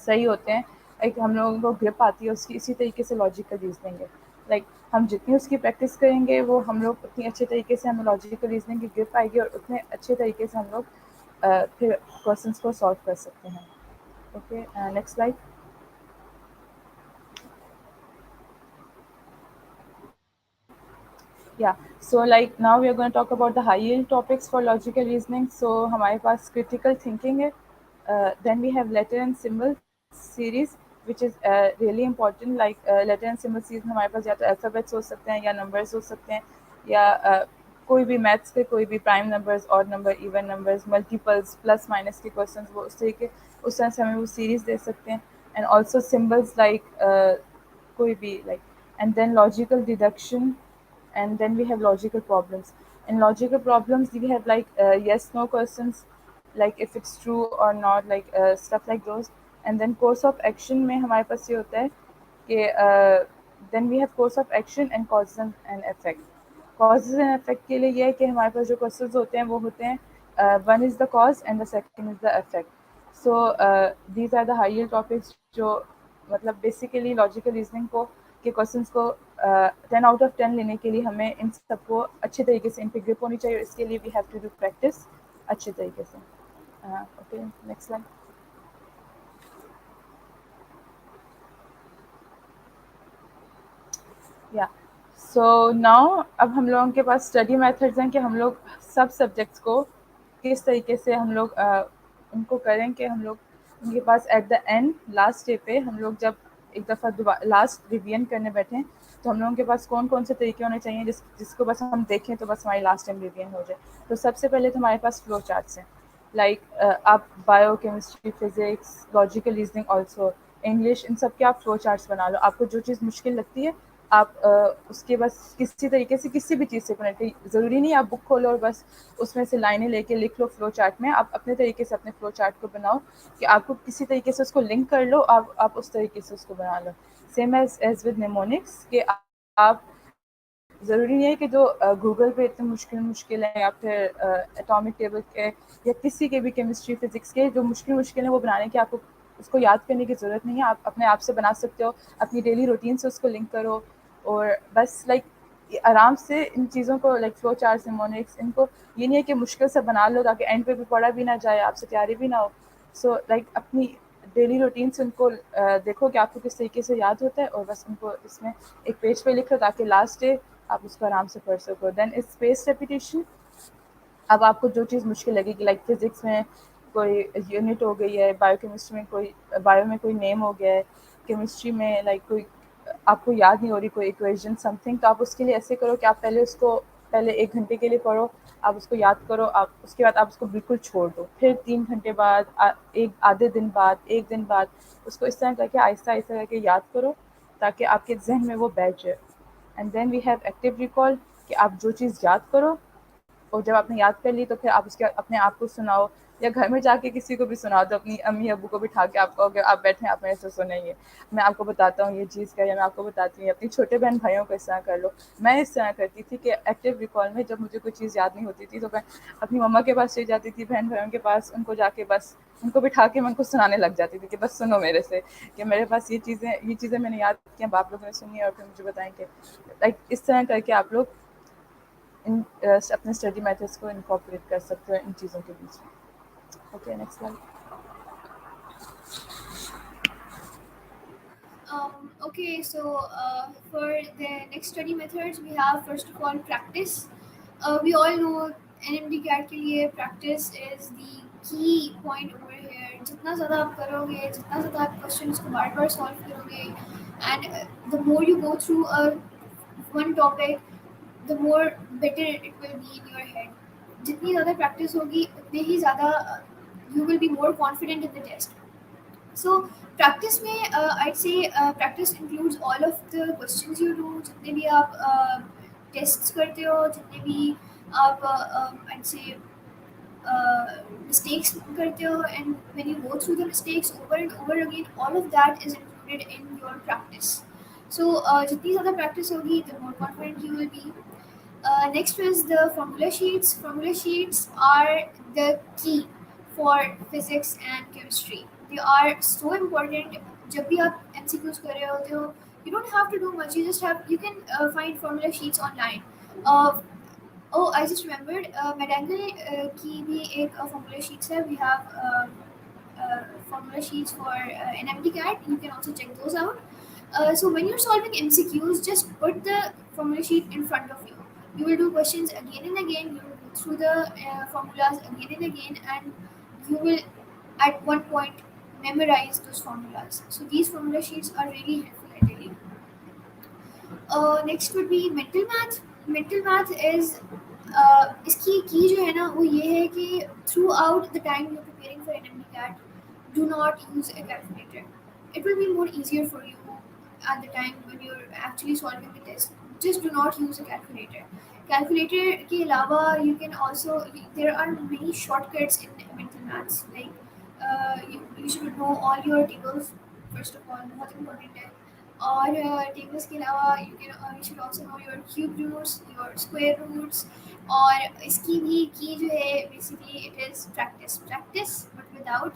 सही होते हैं. लाइक हम लोगों को ग्रिप आती है उसकी. इसी तरीके से लॉजिकल रीजनिंग है. लाइक हम जितनी उसकी प्रैक्टिस करेंगे वो हम लोग उतनी अच्छे तरीके से हमें लॉजिकल रीजनिंग की ग्रिप आएगी और उतने अच्छे तरीके से हम लोग फिर क्वेश्चंस को सॉल्व कर सकते हैं. Okay, next slide. Yeah, so like now we are going to talk about the high yield topics for logical reasoning. So हमारे पास critical thinking है. Then we have letter and symbol series, which is really important. Like letter and symbol series में हमारे पास या तो alphabets हो सकते हैं या numbers हो सकते हैं या कोई भी maths के कोई भी prime numbers, odd number, even numbers, multiples, plus minus के questions वो उस तरह से हमें वो series दे सकते हैं. And also symbols like कोई भी like, and then logical deduction, and then we have logical problems. In logical problems we have like yes no questions, like if it's true or not, like stuff like those. And then course of action में हमारे पास ये होता है कि then we have course of action and causes and effect. Causes and effect के लिए ये है कि हमारे पास जो questions होते हैं वो होते हैं one is the cause and the second is the effect. So these are the high yield topics जो मतलब basically logical reasoning को के क्वेश्चंस को 10 आउट ऑफ 10 लेने के लिए हमें इन सबको अच्छे तरीके से इन पे ग्रिप होनी चाहिए. इसके लिए we have to do practice अच्छे तरीके से. Okay, next slide. या सो नाउ अब हम लोगों के पास स्टडी मेथड्स हैं कि हम लोग सब सब्जेक्ट्स को किस तरीके से हम लोग उनको करें कि हम लोग उनके पास at the end last day पे हम लोग जब एक दफ़ा लास्ट रिवीजन करने बैठें तो हम लोगों के पास कौन कौन से तरीके होने चाहिए जिसको बस हम देखें तो बस हमारी लास्ट टाइम रिवीजन हो जाए. तो सबसे पहले तो हमारे पास फ्लो चार्ट्स हैं. लाइक आप bio chemistry, physics, logical reasoning, also English, इन सब के आप फ्लो चार्ट्स बना लो. आपको जो चीज़ मुश्किल लगती है आप उसके बस किसी तरीके से किसी भी चीज़ से कनेक्ट, ज़रूरी नहीं आप बुक खोलो और बस उसमें से लाइनें लेके लिख लो फ्लो चार्ट में. आप अपने तरीके से अपने फ्लो चार्ट को बनाओ कि आपको किसी तरीके से उसको लिंक कर लो, आप उस तरीके से उसको बना लो. सेम एज विद निमोनिक्स कि आप ज़रूरी नहीं है कि जो गूगल पे इतने मुश्किल मुश्किल हैं, या फिर एटॉमिक टेबल के या किसी के भी केमिस्ट्री फिजिक्स के जो मुश्किल मुश्किल हैं वो बनाने की आपको उसको याद करने की ज़रूरत नहीं है। आप अपने आप से बना सकते हो, अपनी डेली रूटीन से उसको लिंक करो, और बस आराम से इन चीज़ों को फ्लो चार्ट सिमोनिक्स इनको ये नहीं है कि मुश्किल से बना लो ताकि एंड पे भी पढ़ा भी ना जाए, आपसे तैयारी भी ना हो। सो अपनी डेली रूटीन से उनको देखो कि आपको किस तरीके से याद होता है, और बस उनको इसमें एक पेज पे लिखो ताकि लास्ट डे आप उसको आराम से पढ़ सको। देन इस स्पेस रेपिटेशन, अब आपको जो चीज़ मुश्किल लगेगी, फिजिक्स में कोई यूनिट हो गई है, बायोकेमिस्ट्री में कोई बायो में कोई नेम हो गया है, केमिस्ट्री में कोई आपको याद नहीं हो रही कोई इक्वेशन समथिंग, तो आप उसके लिए ऐसे करो कि आप पहले 1 घंटे के लिए पढ़ो, आप उसको याद करो, आप उसके बाद आप उसको बिल्कुल छोड़ दो, फिर 3 घंटे बाद एक आधे दिन बाद 1 दिन बाद उसको इस तरह करके आहिस्ता आहिस्ता करके याद करो ताकि आपके जहन में वो बैठ जाए। And then we have active recall, कि आप जो चीज़ याद करो और जब आपने याद कर ली तो फिर आप उसके अपने आप को सुनाओ, या घर में जाके किसी को भी सुना दो, अपनी अम्मी अब्बू को बिठा के आप कहो कि आप बैठे आप मेरे से सुनाइए, मैं आपको बताता हूँ ये चीज़ क्या है, मैं आपको बताती हूँ। अपनी छोटे बहन भाइयों को इस तरह कर लो। मैं इस तरह करती थी कि एक्टिव रिकॉल में जब मुझे कोई चीज़ याद नहीं होती थी तो मैं अपनी मम्मा के पास चली जाती थी, बहन भाइयों के पास, उनको जाके बस उनको बिठा के मैं उनको सुनाने लग जाती थी कि बस सुनो मेरे से, कि मेरे पास ये चीज़ें मैंने याद की हैं, आप लोगों ने सुनी है और फिर मुझे बताएंगे। इस तरह करके आप लोग अपने स्टडी मेथड्स को इनकॉर्पोरेट कर सकते हो इन चीज़ों के बीच में। Okay, next slide. Okay, so for the next study methods, we have first of all practice. We all know NMDCAT के लिए practice is the key point over here. जितना ज़्यादा आप करोगे, जितना ज़्यादा आप questions को बार-बार solve करोगे, and the more you go through one topic, the more better it will be in your head. जितनी ज़्यादा practice होगी, उतने ही ज़्यादा you will be more confident in the test. So practice में I'd say practice includes all of the questions you do, जितने भी आप tests करते हो, जितने भी आप I'd say mistakes करते हो, and when you go through the mistakes over and over again, all of that is included in your practice. So जितनी ज़्यादा practice होगी, the more confident you will be. Next is the formula sheets. Formula sheets are the key for physics and chemistry. They are so important. जब भी आप MCQs कर रहे होते हो, you don't have to do much. You can find formula sheets online. Uh, oh, I just remembered. Medangle की भी एक formula sheets है. We have formula sheets for NMDCAT. You can also check those out. So when you're solving MCQs, just put the formula sheet in front of you. You will do questions again and again. You will go through the formulas again and again, and you will at one point memorize those formulas. So these formula sheets are really helpful, I tell you. Next would be mental math. Mental math is इसकी की जो है ना वो ये है कि through out the time you're preparing for NMDCAT, do not use a calculator. It will be more easier for you at the time when you're actually solving the test. Just do not use a calculator. Calculator के अलावा you can also there are many shortcuts in mental maths. You should know all your tables first of all, बहुत important है. और tables के अलावा you should also know your cube roots, your square roots. और इसकी भी की जो है basically it is practice but without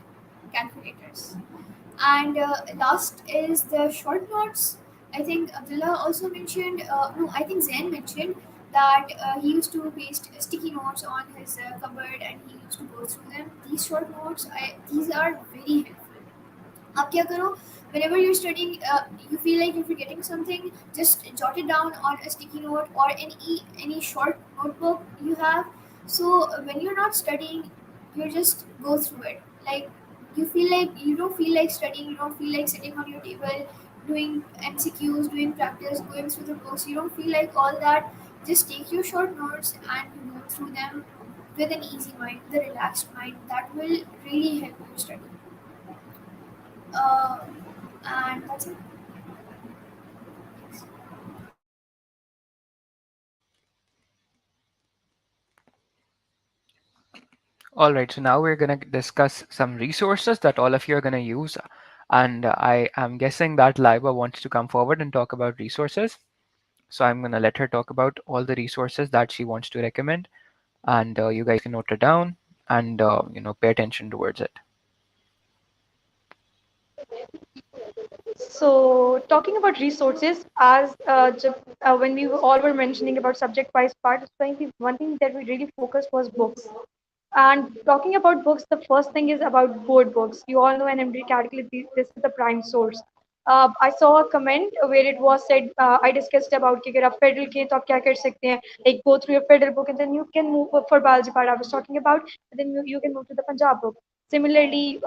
calculators. And last is the short notes. I think Abdullah also mentioned, no, I think Zain mentioned that he used to paste sticky notes on his cupboard and he used to go through them. These short notes, these are very helpful. आप क्या करो, whenever you're studying, you feel like you're forgetting something, just jot it down on a sticky note or any short notebook you have. So when you're not studying, you just go through it. Like you don't feel like studying, you don't feel like sitting on your table doing MCQs, doing practice, going through the books. You don't feel like all that. Just take your short notes and you go through them with an easy mind, the relaxed mind. That will really help you study. Uh, and that's it. All right, so now we're going to discuss some resources that all of you are going to use. And I am guessing that Laiba wants to come forward and talk about resources. So I'm gonna let her talk about all the resources that she wants to recommend, and you guys can note it down and pay attention towards it. So, talking about resources, as when we all were mentioning about subject-wise part, I think one thing that we really focused was books. And talking about books, the first thing is about board books. You all know NMD category, this is the prime source. I saw a comment where it was said, I discussed about कि अगर आप federal के तो आप क्या कर सकते हैं, like go through your federal book and then you can move for biology part I was talking about, and then you can move to the Punjab book. Similarly,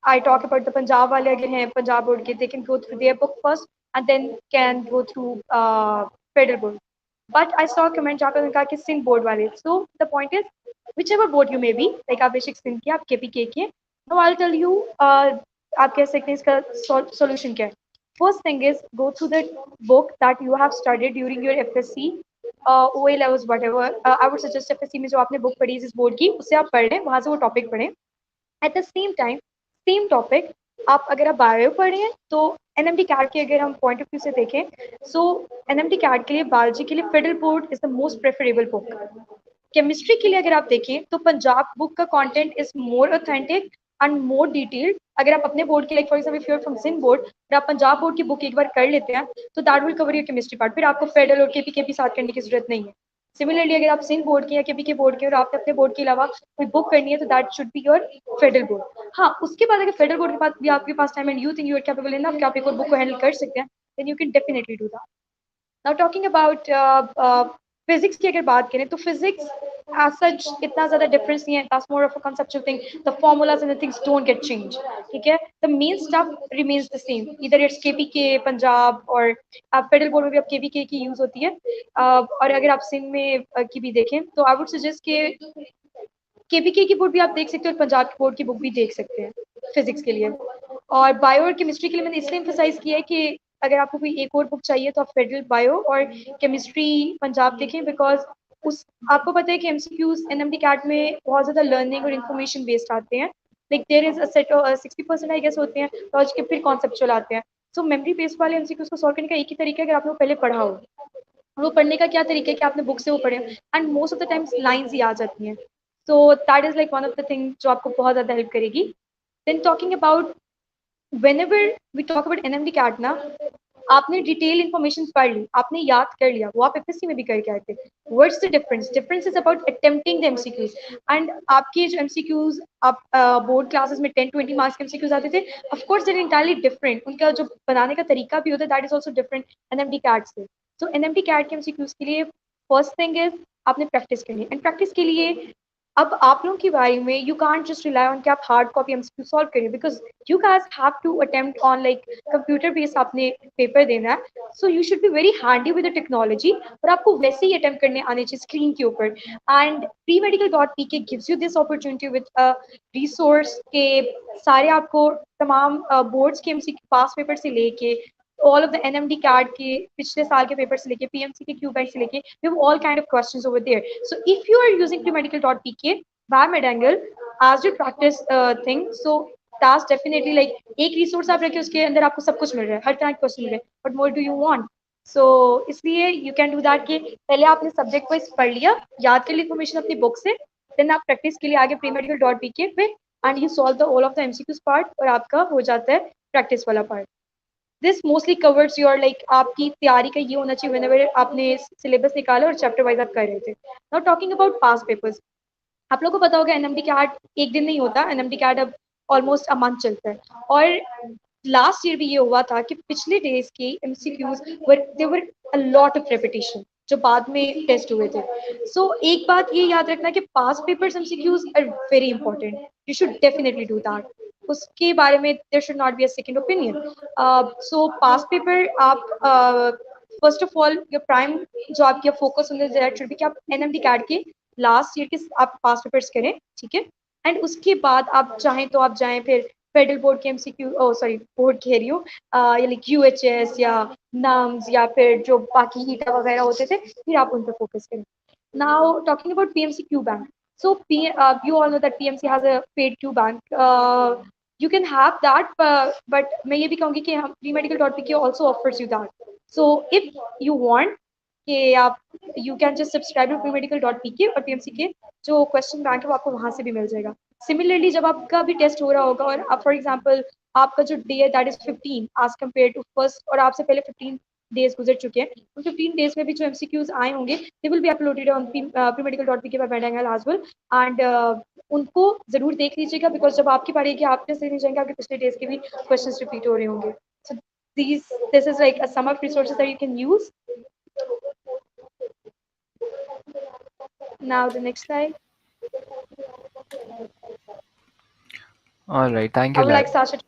I talk about the Punjab वाले अगर हैं Punjab board के, they can go through their book first and then can go through federal board. But I saw a comment जहाँ पे उन्होंने कहा कि Sindh board वाले. So the point is, whichever board you may be, like आप बेशक सिंध के, आप KPK के, now I'll tell you, आप कह सकते हैं इसका solution क्या है. First thing is go through the book that you have studied during your FSC, OA levels, whatever. I would suggest FSC में जो आपने book पढ़ी इस board की, उससे आप पढ़ लें, वहाँ से वो topic पढ़ें. At the same time, same topic, आप अगर आप बायो पढ़ रहे हैं तो एनएमडी कैट के अगर हम पॉइंट ऑफ व्यू से देखें, सो एनएमडी कैट के लिए बायोलॉजी के लिए federal board is the most preferable book. Chemistry के लिए अगर आप देखें तो पंजाब बुक का content is more authentic and more detailed. अगर आप अपने बोर्ड के, like for example if you are from Sindh board, अगर आप पंजाब बोर्ड की बुक एक बार कर लेते हैं तो that will cover your chemistry part, फिर आपको फेडरल और केपी साथ करने की जरूरत नहीं है. सिमिलरली अगर आप सिंध बोर्ड के या केपी के बोर्ड के और आपने अपने बोर्ड के अलावा कोई बुक करनी है तो that should be your federal board. हाँ, उसके बाद अगर फेडरल बोर्ड के बाद भी आपके पास time and you think you are capable enough कि आप एक और बुक को हैंडल कर सकते हैं, then you can definitely do that. Now talking about physics की अगर बात करें तो फिजिक्स as such इतना ज़्यादा डिफरेंस नहीं है. that's more of a conceptual thing. the formulas and the things don't get changed. ठीक है, the main stuff remains the same. either it's KPK Punjab और आप फेडरल बोर्ड में भी आप KPK की यूज होती है. और अगर आप सिंध में की भी देखें तो आई वुड सजेस्ट के केपीके की बोर्ड भी आप देख सकते हो और पंजाब की बोर्ड की बुक भी देख सकते हैं फिजिक्स के लिए. और बायो और केमिस्ट्री के लिए मैंने इसलिए एम्फसाइज किया है कि अगर आपको कोई एक और बुक चाहिए तो आप फेडरल बायो और केमिस्ट्री पंजाब देखें, बिकॉज उस आपको पता है कि एमसीक्यूज एनएमडी कैट में बहुत ज़्यादा लर्निंग और इन्फॉर्मेशन बेस्ड आते हैं. Like there is a set 60% I guess होते हैं लॉजिक के, फिर कॉन्सेप्चुअल आते हैं. सो मेमोरी बेस्ड वाले एमसीक्यूज को सॉल्व करने का एक ही तरीका है, अगर आपने वो पहले पढ़ा हो. वो पढ़ने का क्या तरीका है कि आपने बुक से वो पढ़े and most of the times lines ही आ जाती हैं. So that is like one of the thing जो आपको बहुत ज़्यादा हेल्प करेगी. Then talking about whenever we talk about NMD CAT ना, आपने डिटेल इन्फॉर्मेशन पढ़ ली, आपने याद कर लिया, वो आप एफएससी में भी करके आए थे. What's the difference? Difference is about attempting the MCQs. And आपके जो एमसीक्यूज आप बोर्ड क्लासेस में 10-20 मार्क्स के एमसीक्यूज आते थे, of course they are entirely different. उनका जो बनाने का तरीका भी होता है that is also different NMD CAT से. सो एनएमडी कैट के एमसीक्यूज के लिए फर्स्ट थिंग इज आपने प्रैक्टिस करनी है. एंड प्रैक्टिस के लिए अब आप लोगों की बारी में you can't just rely on कि आप हार्ड कॉपी एमसीक्यू सॉल्व करें, because you guys have to attempt on like computer based आपने पेपर देना है. So you should be very handy with the technology और आपको वैसे ही अटेम्प्ट करने आने चाहिए स्क्रीन के ऊपर. And premedical.pk gives you this opportunity with a resource के सारे आपको तमाम बोर्ड्स के एमसीक्यू पास पेपर से लेके all of the NMD CAT के पिछले साल के पेपर से लेके PMC के QBank से लेके we have all kind of questions over there. So if you are using premedical.pk by Medangle as your practice thing, so that's definitely like एक रिसोर्स आप रखे उसके अंदर आपको सब कुछ मिल रहा है, हर तरह के क्वेश्चन मिल रहे हैं. But more do you want? So इसलिए यू कैन डू दैट कि पहले आपने सब्जेक्ट वाइज पढ़ लिया, याद कर ली इन्फॉर्मेशन अपनी बुक से, देन आप प्रैक्टिस के लिए आगे premedical.pk पे and you solve the all of the MCQs part और आपका हो जाता है प्रैक्टिस वाला part. This mostly covers your like आपकी तैयारी का ये होना चाहिए व्हेनेवर आपने सिलेबस निकाला और चैप्टर वाइज आप कर रहे थे. Now talking about pass papers, आप लोगों को पता होगा एनएमडी कैट एक दिन नहीं होता, एनएमडी कैट अब ऑलमोस्ट अ मंथ चलता है. और लास्ट ईयर भी ये हुआ था कि पिछले डेज के MCQs they were a lot of repetition जो बाद में टेस्ट हुए थे. सो एक बात ये याद रखना कि past papers MCQs are very important, you should definitely do that. उसके बारे में there should not be a second opinion. So past paper आप first of all your prime जो आपकी फोकस होना दैट शुड बी कि आप एनएमडी कैट के लास्ट ईयर के आप पास पेपर्स करें, ठीक है. एंड उसके बाद आप चाहें तो आप जाएं फिर फेडरल बोर्ड के एमसीक्यू सॉरी बोर्ड कह रही हूँ या यूएचएस या नम्स या फिर जो बाकी ईटा वगैरह होते थे, फिर आप उन पर फोकस करें. Now talking about PMC Q bank, so you all know that PMC has a paid Q bank. You can have that, but मैं ये भी कहूँगी कि हम premedical.pk also offers you that. So if you want कि आप you can just subscribe to premedical.pk और PMC के जो क्वेश्चन बैंक है वो आपको वहां से भी मिल जाएगा. सिमिलरली जब आपका भी टेस्ट हो रहा होगा और आप फॉर एग्जांपल आपका जो डे है that is 15 as compare to first और आपसे पहले 15 डेज गुजर चुके हैं, तो 15 डेज में भी जो एमसीक्यूज आए होंगे they will be uploaded on premedical.pk by Bendangal as well. And उनको जरूर देख लीजिएगा बिकॉज जब आपकी बारी कि आपने से नहीं जाएंगे आपके पिछले डेज के भी क्वेश्चंस रिपीट हो रहे होंगे. So this is like a sum of resources that you can use. Now the next slide. All right, thank I you, would like Lara. Sasha to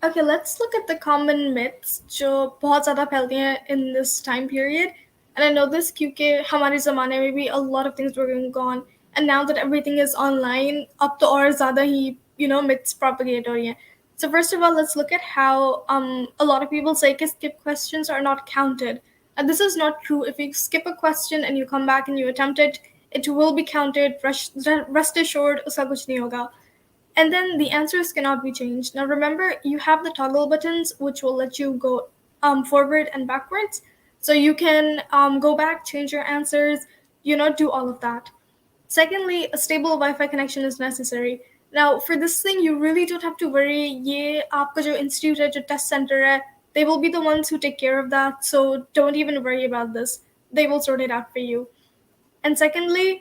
Okay, let's look at the common myths जो बहुत ज़्यादा फैलती हैं in this time period. And I know this क्योंकि हमारे ज़माने में भी a lot of things were going on. And now that everything is online, अब तो और ज़्यादा ही, myths propagate हो रही हैं. So first of all, let's look at how a lot of people say कि skip questions are not counted. And this is not true. If you skip a question and you come back and you attempt it, it will be counted. Rest assured, उसका कुछ नहीं होगा. And then the answers cannot be changed. Now remember, you have the toggle buttons which will let you go forward and backwards. So you can go back, change your answers, do all of that. Secondly, a stable Wi-Fi connection is necessary. Now for this thing, you really don't have to worry. ये आपका जो institute है, जो test center है, they will be the ones who take care of that. So don't even worry about this. They will sort it out for you. And secondly,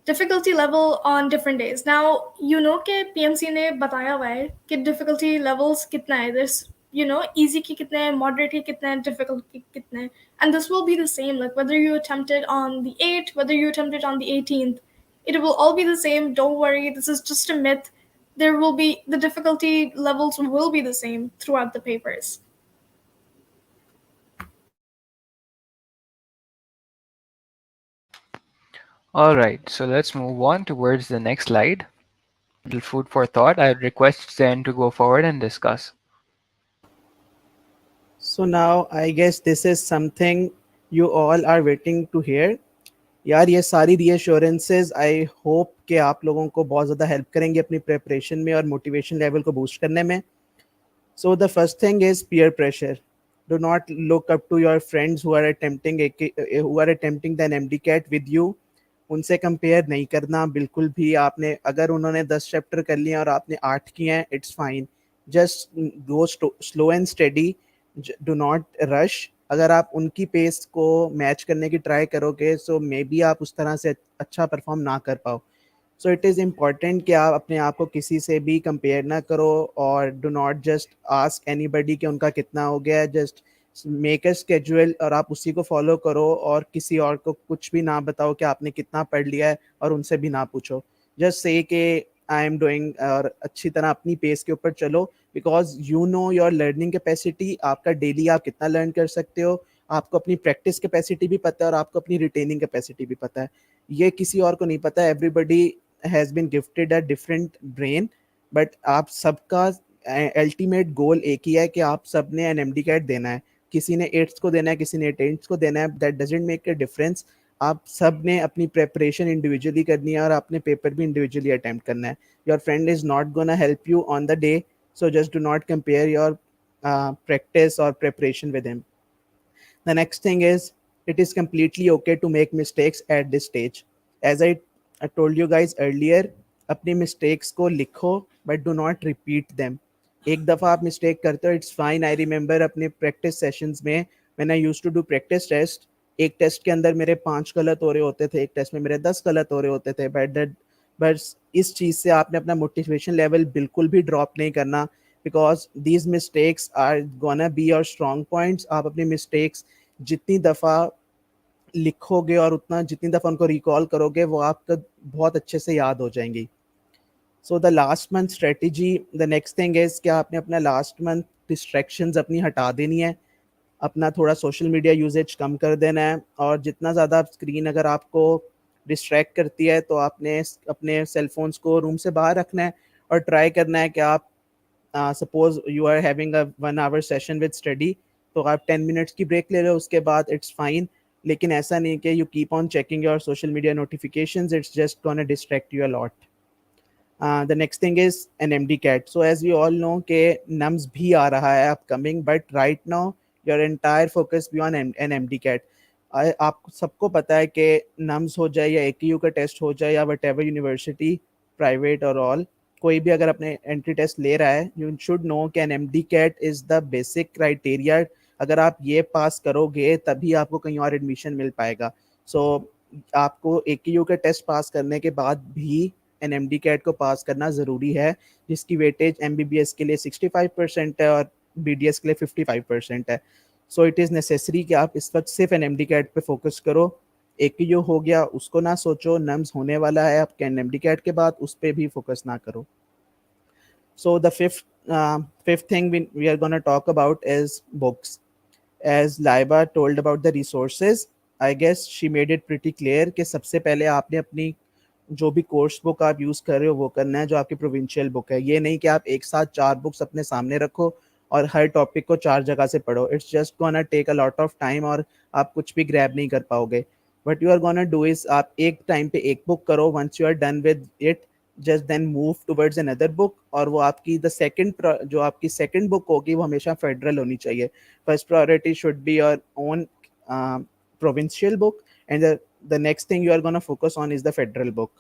difficulty level on different days. Now, कि PMC ने बताया हुआ है कि difficulty levels कितना है. There's, easy के कितने हैं, moderate के कितने हैं, difficult के कितने हैं. And this will be the same, like whether you attempt it on the 8th, whether you attempt it on the 18th. It will all be the same. Don't worry, this is just a myth. The difficulty levels will be the same throughout the papers. All right, so let's move on towards the next slide. Little food for thought. I request Zen to go forward and discuss. So now I guess this is something you all are waiting to hear. यार ये सारी रीअश्योरेंसेस I hope कि आप लोगों को बहुत ज़्यादा help करेंगे अपनी प्रिपरेशन में और मोटिवेशन लेवल को बूस्ट करने में. So the first thing is peer pressure. Do not look up to your friends who are attempting the NMDCAT with you. उनसे कंपेयर नहीं करना बिल्कुल भी. आपने अगर उन्होंने 10 चैप्टर कर लिए और आपने 8 किए हैं, it's fine. Just go slow and steady. Do not rush. अगर आप उनकी पेस को मैच करने की ट्राई करोगे सो मे बी आप उस तरह से अच्छा परफॉर्म ना कर पाओ. सो इट इज़ इम्पॉर्टेंट कि आप अपने आप को किसी से भी कंपेयर ना करो और do not just ask anybody कि उनका कितना हो गया है. जस्ट मेक अ स्केड्यूल और आप उसी को फॉलो करो और किसी और को कुछ भी ना बताओ कि आपने कितना पढ़ लिया है और उनसे भी ना पूछो. जस्ट से कि आई एम डूइंग और अच्छी तरह अपनी पेस के ऊपर चलो because you know your learning capacity. आपका डेली आप कितना लर्न कर सकते हो. आपको अपनी प्रैक्टिस कैपेसिटी भी पता है और आपको अपनी रिटेनिंग कैपेसिटी भी पता है. ये किसी और को नहीं पता. Everybody has been gifted a different brain but आप सबका अल्टीमेट गोल एक ही है कि आप सब ने NMDCAT देना है. किसी ने 8th को देना है, किसी ने 10th को देना है. That doesn't make a difference. आप सब ने अपनी प्रेपरेशन इंडिविजुअली करनी है और अपने पेपर भी इंडिविजुअली अटेम्प्ट करना है. Your friend is not gonna help you on the day. So just do not compare your practice or preparation with him. The next thing is it is completely okay to make mistakes at this stage. As I told you guys earlier, अपनी mistakes को लिखो but do not repeat them. एक दफ़ा आप mistake करते हो, it's fine. I remember अपने practice sessions में when I used to do practice test, एक टेस्ट के अंदर मेरे 5 गलत हो रहे होते थे, एक टेस्ट में मेरे 10 गलत हो रहे होते थे. बस इस चीज़ से आपने अपना मोटिवेशन लेवल बिल्कुल भी ड्रॉप नहीं करना because these mistakes are gonna be your strong points. आप अपनी मिस्टेक्स जितनी दफ़ा लिखोगे और उतना जितनी दफ़ा उनको रिकॉल करोगे वो आपको बहुत अच्छे से याद हो जाएंगी. So the last month strategy, the next thing is कि आपने अपना लास्ट मंथ डिस्ट्रैक्शंस अपनी हटा देनी है. अपना थोड़ा सोशल मीडिया यूजेज कम कर देना है और जितना ज़्यादा स्क्रीन अगर आपको डिस्ट्रैक्ट करती है तो आपने अपने सेल फोन्स को रूम से बाहर रखना है और ट्राई करना है कि आप suppose you are having a 1 hour session with study तो आप 10 मिनट्स की ब्रेक ले लो, उसके बाद इट्स फाइन. लेकिन ऐसा नहीं कि you keep on checking your social media notifications. It's just gonna distract you a lot. The next thing is NMDCAT. So as we all know कि NUMS भी आ रहा है upcoming, but right now your entire focus be on NMDCAT. आप सबको पता है कि NUMS हो जाए या AKU का टेस्ट हो जाए या whatever university private और all, कोई भी अगर अपने एंट्री टेस्ट ले रहा है, you should know कि NMDCAT is the basic criteria. अगर आप ये पास करोगे तभी आपको कहीं और एडमिशन मिल पाएगा. So आपको AKU का टेस्ट पास करने के बाद भी एनएमडी कैट को पास करना ज़रूरी है, जिसकी वेटेज एमबीबीएस के लिए 65% है और बीडीएस के लिए 55% है. सो इट इज़ नेसेसरी कि आप इस वक्त सिर्फ एनएमडी कैट पे फोकस करो. एक जो हो गया उसको ना सोचो, नम्स होने वाला है आपके एनएमडी कैट के बाद, उस पर भी फोकस ना करो. So the fifth thing we are going to talk about is books. As Laiba told about the resources, I guess she made it pretty clear कि सबसे पहले आपने अपनी जो भी कोर्स बुक आप यूज़ कर रहे हो वो करना है जो आपकी प्रोविंशियल बुक है. ये नहीं कि आप एक साथ 4 बुक्स अपने सामने रखो और हर टॉपिक को 4 जगह से पढ़ो. It's just gonna take a lot of time और आप कुछ भी ग्रैब नहीं कर पाओगे. What you are gonna do is आप एक टाइम पे एक बुक करो. Once you are done with it, just then move towards another book. और वो आपकी द सेकंड जो आपकी सेकंड बुक होगी वो हमेशा फेडरल होनी चाहिए. First priority should be your own provincial book, and the next thing you are going to focus on is the federal book.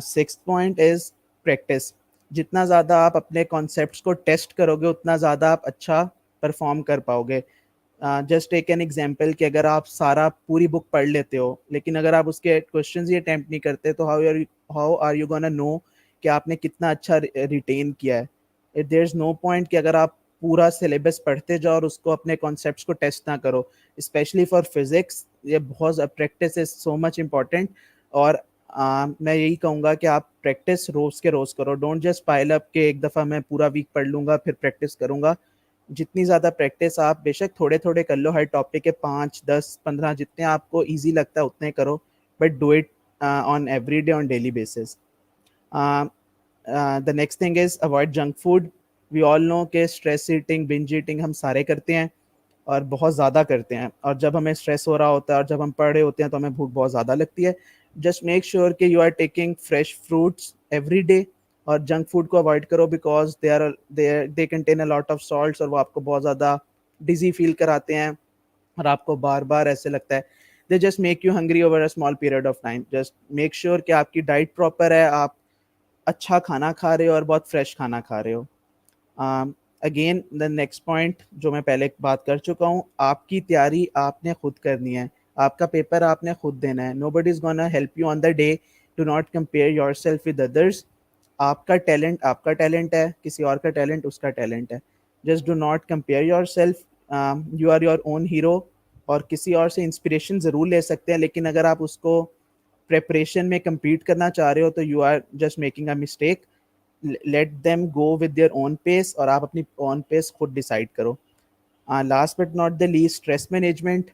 Sixth point is practice. जितना ज़्यादा आप अपने कॉन्सेप्ट्स को टेस्ट करोगे उतना ज़्यादा आप अच्छा परफॉर्म कर पाओगे. जस्ट टेक एन एग्जांपल कि अगर आप सारा पूरी बुक पढ़ लेते हो लेकिन अगर आप उसके क्वेश्चंस ही अटेम्प्ट नहीं करते तो how are you gonna know कि आपने कितना अच्छा रिटेन किया है. देयर इज़ नो पॉइंट कि अगर आप पूरा सिलेबस पढ़ते जाओ और उसको अपने कॉन्सेप्ट्स को टेस्ट ना करो. स्पेशली फॉर फिजिक्स ये बहुत practice is so much important. और मैं यही कहूँगा कि आप प्रैक्टिस रोज़ के रोज़ करो. डोंट जस्ट पाइल अप के एक दफ़ा मैं पूरा वीक पढ़ लूँगा फिर प्रैक्टिस करूँगा. जितनी ज़्यादा प्रैक्टिस आप बेशक थोड़े थोड़े कर लो, हर टॉपिक के 5, 10, 15 जितने आपको ईजी लगता है उतने करो, but do it on every day on daily basis. The next thing is avoid junk food. We all know कि स्ट्रेस ईटिंग, बिंज ईटिंग हम सारे करते हैं और बहुत ज़्यादा करते हैं. और जब हमें स्ट्रेस हो रहा होता है और जब हम पढ़ रहे होते हैं तो हमें भूख बहुत ज़्यादा लगती है. जस्ट मेक श्योर कि you are taking fresh fruits every day और जंक फूड को अवॉइड करो because they contain a lot of salts और वो आपको बहुत ज़्यादा डिजी फील कराते हैं और आपको बार बार ऐसे लगता है. They just make you hungry over a small period of time. Just make sure कि आपकी डाइट प्रॉपर है, आप अच्छा खाना खा रहे हो और बहुत फ्रेश खाना खा रहे हो. अगेन द नेक्स्ट पॉइंट जो मैं पहले बात कर चुका हूँ, आपकी तैयारी आपने खुद करनी है. आपका पेपर आपने खुद देना है. Nobody is gonna help you on the day. Do not compare yourself with others. आपका टैलेंट है, किसी और का टैलेंट उसका टैलेंट है. Just do not compare yourself. You are your own hero. और किसी और से इंस्पिरेशन ज़रूर ले सकते हैं लेकिन अगर आप उसको प्रेपरेशन में compete करना चाह रहे हो तो you are just making a mistake. Let them go with their own pace और आप अपनी ओन पेस खुद डिसाइड करो. Last but not the least, stress management.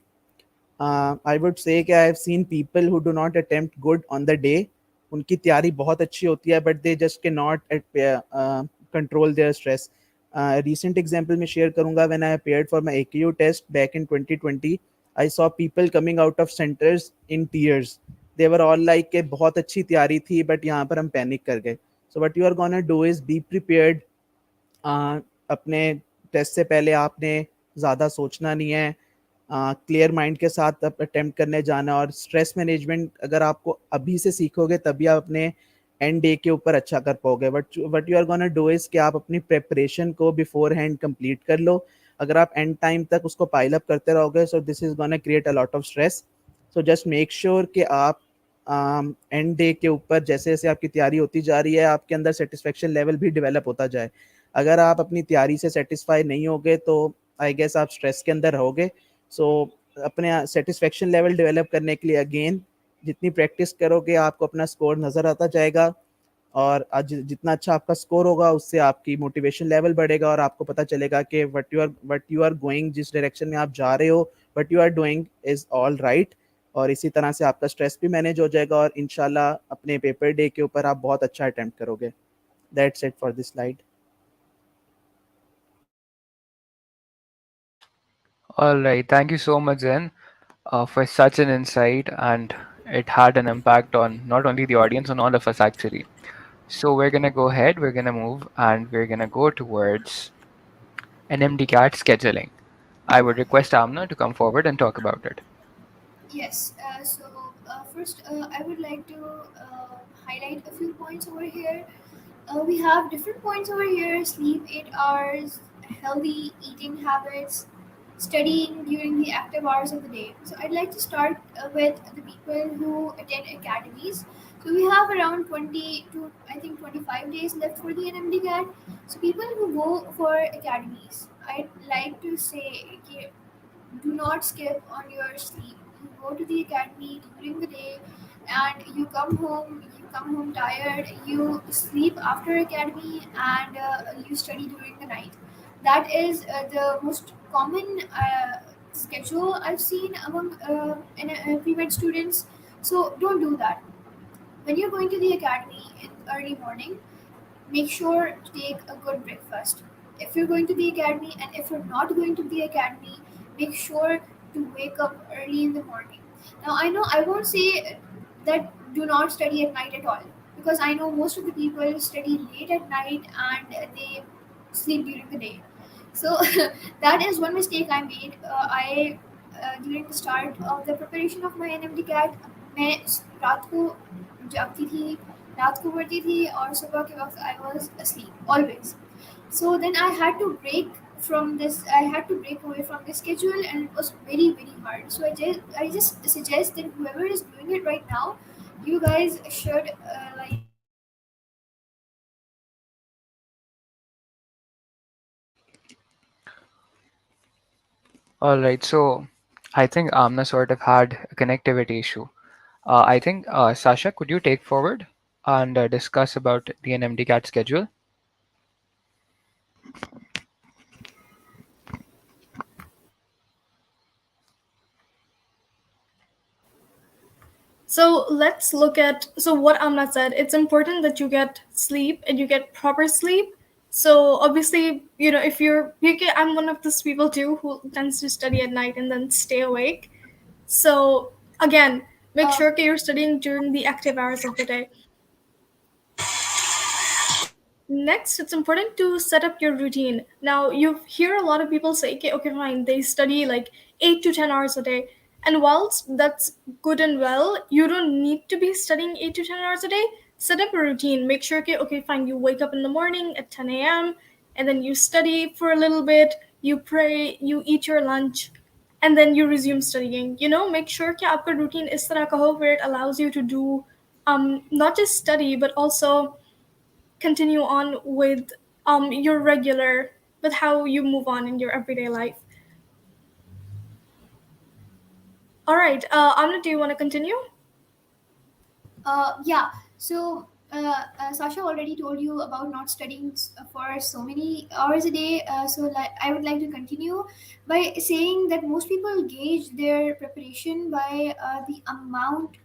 I would say कि I have seen people who do not attempt good on the day. उनकी तैयारी बहुत अच्छी होती है but they just can not control their stress. Recent example में share करूंगा. When I appeared for my AKU test back in 2020, I saw people coming out of centres in tears. They were all like के बहुत अच्छी तैयारी थी but यहाँ पर हम पैनिक कर गए. So what you are gonna do is be prepared. अपने टेस्ट से पहले आपने ज़्यादा सोचना नहीं है. क्लियर माइंड के साथ अटेम्प्ट करने जाना. और स्ट्रेस मैनेजमेंट अगर आपको अभी से सीखोगे तभी आप अपने एंड डे के ऊपर अच्छा कर पाओगे. What you are gonna do is कि आप अपनी प्रेपरेशन को बिफोर हैंड कंप्लीट कर लो. अगर आप एंड टाइम तक उसको पाइल अप करते रहोगे so this is gonna create a lot of stress. So just make sure कि आप एंड डे के ऊपर जैसे जैसे आपकी तैयारी होती जा रही है आपके अंदर सेटिस्फेक्शन लेवल भी डेवलप होता जाए. अगर आप अपनी तैयारी से सेटिस्फाई नहीं होगे तो आई गेस आप स्ट्रेस के अंदर रहोगे. सो अपने सेटिस्फेक्शन लेवल डेवलप करने के लिए अगेन जितनी प्रैक्टिस करोगे आपको अपना स्कोर नज़र आता जाएगा. और आज जितना अच्छा आपका स्कोर होगा उससे आपकी मोटिवेशन लेवल बढ़ेगा और आपको पता चलेगा कि वट यू आर गोइंग, जिस डायरेक्शन में आप जा रहे हो, what you are doing is all right. और इसी तरह से आपका स्ट्रेस भी मैनेज हो जाएगा और इंशाल्लाह अपने पेपर डे के ऊपर आप बहुत अच्छा अटेम्प्ट करोगे. That's it for this slide. All right, thank you so much, Zen, for such an insight, and it had an impact on not only the audience, on all of us actually. So we're gonna go ahead, we're gonna move, and we're gonna go towards NMDCAT scheduling. I would request Amna to come forward and talk about it. Yes. First, I would like to highlight a few points over here. We have different points over here: sleep 8 hours, healthy eating habits, studying during the active hours of the day. So I'd like to start with the people who attend academies. So we have around 20 to I think 25 days left for the NMDCAT. So people who go for academies, I'd like to say, okay, do not skip on your sleep. You go to the academy during the day and you come home tired, you sleep after academy, and you study during the night. That is the most common schedule I've seen among pre-med students. So don't do that. When you're going to the academy in early morning, make sure to take a good breakfast. If you're going to the academy and if you're not going to the academy, make sure to wake up early in the morning. Now, I know I won't say that do not study at night at all, because I know most of the people study late at night and they sleep during the day. So that is one mistake I made. I During the start of the preparation of my NMD CAT, मैं रात को जागती थी, रात को पढ़ती थी, और सुबह के वक्त I was asleep always. So then I had to break away from the schedule, and it was very very hard. So I just suggest that whoever is doing it right now, you guys should All right, so I think Amna sort of had a connectivity issue. I think Sasha, could you take forward and discuss about the NMDCAT schedule? So let's look at what Amna said. It's important that you get sleep and you get proper sleep. So obviously, if I'm one of those people too who tends to study at night and then stay awake. So again, make sure that you're studying during the active hours of the day. Next, it's important to set up your routine. Now, you hear a lot of people say, okay, okay, fine, they study like 8 to 10 hours a day. And whilst that's good and well, you don't need to be studying 8 to 10 hours a day. Set up a routine. Make sure, okay, okay, fine, you wake up in the morning at 10 a.m., and then you study for a little bit, you pray, you eat your lunch, and then you resume studying. Make sure that your routine is tarah ka ho where it allows you to do not just study, but also continue on with your regular with how you move on in your everyday life. All right, Amna, do you want to continue? Yeah. So Sasha already told you about not studying for so many hours a day. I would like to continue by saying that most people gauge their preparation by the amount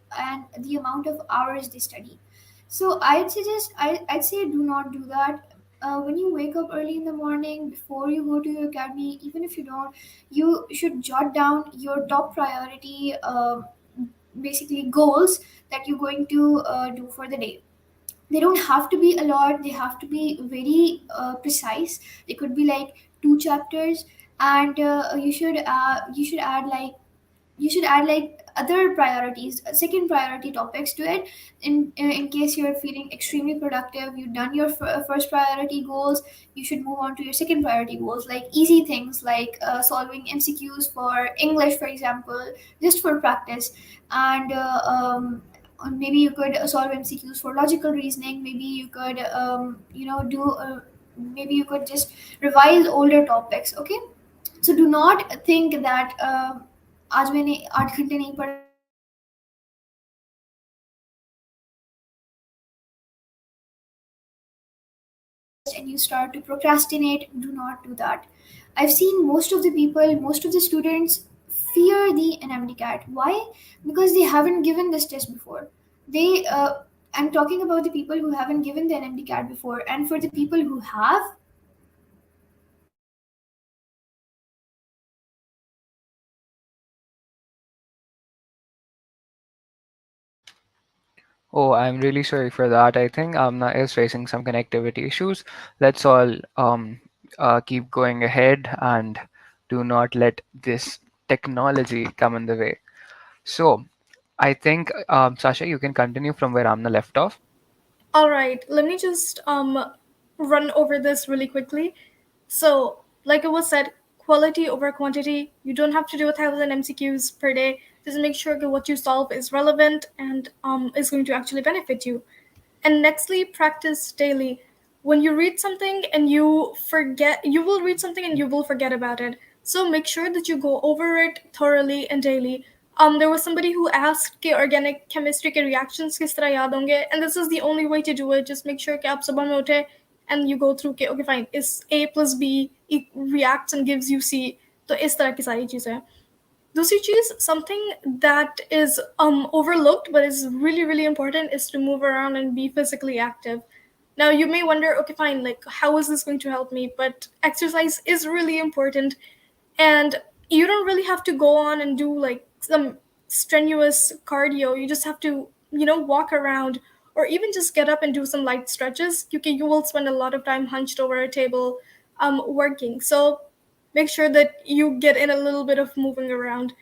of hours they study. So I'd say do not do that. When you wake up early in the morning before you go to your academy, even if you don't, you should jot down your top priority, basically goals that you're going to do for the day. They don't have to be a lot, they have to be very precise. They could be like 2 chapters, and you should add like other priorities, second priority topics to it. In case you're feeling extremely productive, you've done your first priority goals, you should move on to your second priority goals, like easy things like solving MCQs for English, for example, just for practice. And or maybe you could solve MCQs for logical reasoning. Maybe you could do maybe you could just revise older topics. Okay, so do not think that आज मैंने 8 घंटे नहीं पढ़ा है, तो मैं कल पढ़ लूंगा, या फिर आज मैंने 2 घंटे नहीं पढ़ा है, तो मैं कल पढ़ लूंगा. So don't take it as a checklist and you start to procrastinate. Do not do that. I've seen most of the students fear the NMDCAT. Why? Because they haven't given this test before. I'm talking about the people who haven't given the NMDCAT before, and for the people who have, Oh, I'm really sorry for that. I think Amna is facing some connectivity issues. Let's all keep going ahead and do not let this technology come in the way. So, I think, Sasha, you can continue from where Amna left off. All right, let me just run over this really quickly. So, like it was said, quality over quantity. You don't have to do 1,000 MCQs per day. Just make sure that what you solve is relevant and is going to actually benefit you. And nextly, practice daily. When you read something and you forget, you will read something and you will forget about it. So make sure that you go over it thoroughly and daily. There was somebody who asked कि organic chemistry के reactions किस तरह याद होंगे, and this is the only way to do it. Just make sure कि आप सुबह में उठे and you go through कि okay fine, is A plus B reacts and gives you C. तो इस तरह की सारी चीज़ें. दूसरी चीज, something that is overlooked but is really really important is to move around and be physically active. Now you may wonder, okay fine, like how is this going to help me? But exercise is really important, and you don't really have to go on and do like some strenuous cardio. You just have to, walk around, or even just get up and do some light stretches. You will spend a lot of time hunched over a table working. So make sure that you get in a little bit of moving around.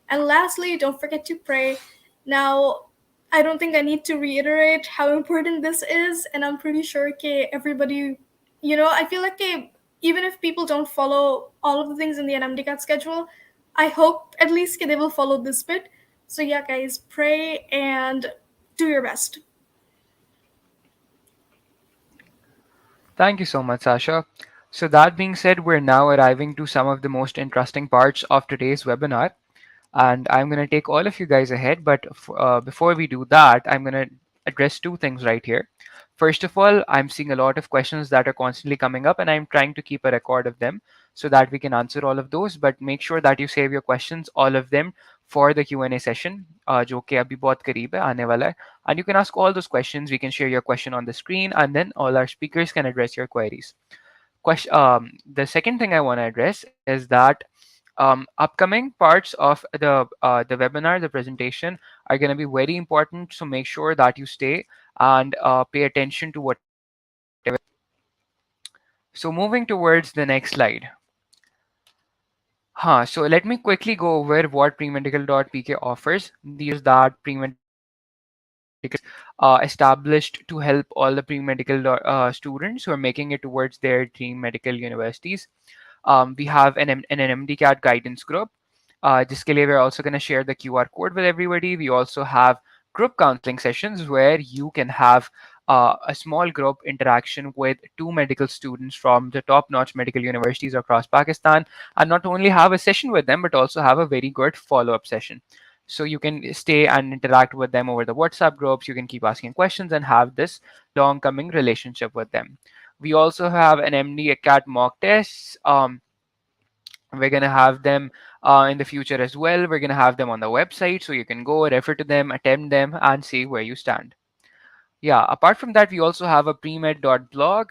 And lastly, don't forget to pray. Now, I don't think I need to reiterate how important this is, and I'm pretty sure everybody, I feel like even if people don't follow all of the things in the NMDCAT schedule, I hope at least they will follow this bit. So yeah, guys, pray and do your best. Thank you so much, Sasha. So, that being said, we're now arriving to some of the most interesting parts of today's webinar. And I'm going to take all of you guys ahead. But before we do that, I'm going to address two things right here. First of all, I'm seeing a lot of questions that are constantly coming up, and I'm trying to keep a record of them so that we can answer all of those. But make sure that you save your questions, all of them, for the Q&A session, जो कि अभी बहुत करीब है आने वाला है. And you can ask all those questions. We can share your question on the screen, and then all our speakers can address your queries. The second thing I want to address is that upcoming parts of the webinar, the presentation, are going to be very important. So make sure that you stay and pay attention to whatever. So moving towards the next slide. So let me quickly go over what premedical.pk offers. These that established to help all the pre-medical students who are making it towards their dream medical universities. We have an NMDCAT guidance group. जिसके लिए we're also going to share the QR code with everybody. We also have group counseling sessions where you can have a small group interaction with two medical students from the top-notch medical universities across Pakistan, and not only have a session with them, but also have a very good follow-up session. So you can stay and interact with them over the WhatsApp groups. You can keep asking questions and have this long-coming relationship with them. We also have an NMDCAT mock tests. We're going to have them in the future as well. We're going to have them on the website, so you can go refer to them, attempt them, and see where you stand. Yeah, apart from that, we also have a premed.blog.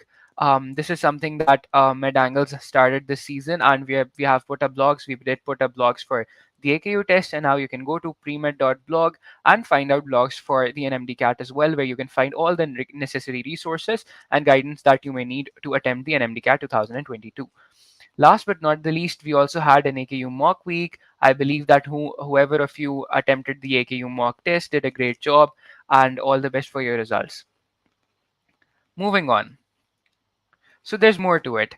This is something that MedAngles started this season, and we have put up blogs. We did put up blogs for the AKU test, and now you can go to premed.blog and find out blogs for the NMDCAT as well, where you can find all the necessary resources and guidance that you may need to attempt the NMDCAT 2022. Last but not the least, we also had an AKU mock week. I believe that whoever of you attempted the AKU mock test did a great job, and all the best for your results. Moving on. So there's more to it.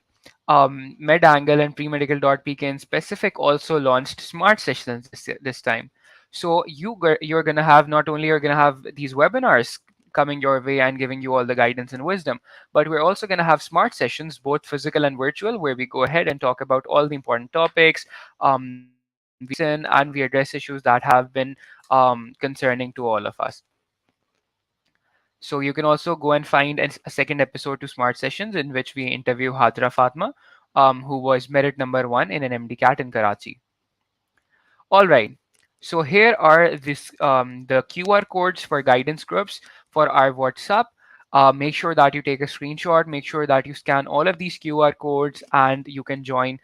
MedAngle and premedical.pk in specific also launched smart sessions this time. So you're gonna have, not only you're gonna have these webinars coming your way and giving you all the guidance and wisdom, but we're also gonna have smart sessions, both physical and virtual, where we go ahead and talk about all the important topics. We listen and we address issues that have been concerning to all of us. So you can also go and find a second episode to Smart Sessions in which we interview Hadra Fatma, who was merit number 1 in an MDCAT in Karachi. All right. So here are the QR codes for guidance groups for our WhatsApp. Make sure that you take a screenshot. Make sure that you scan all of these QR codes, and you can join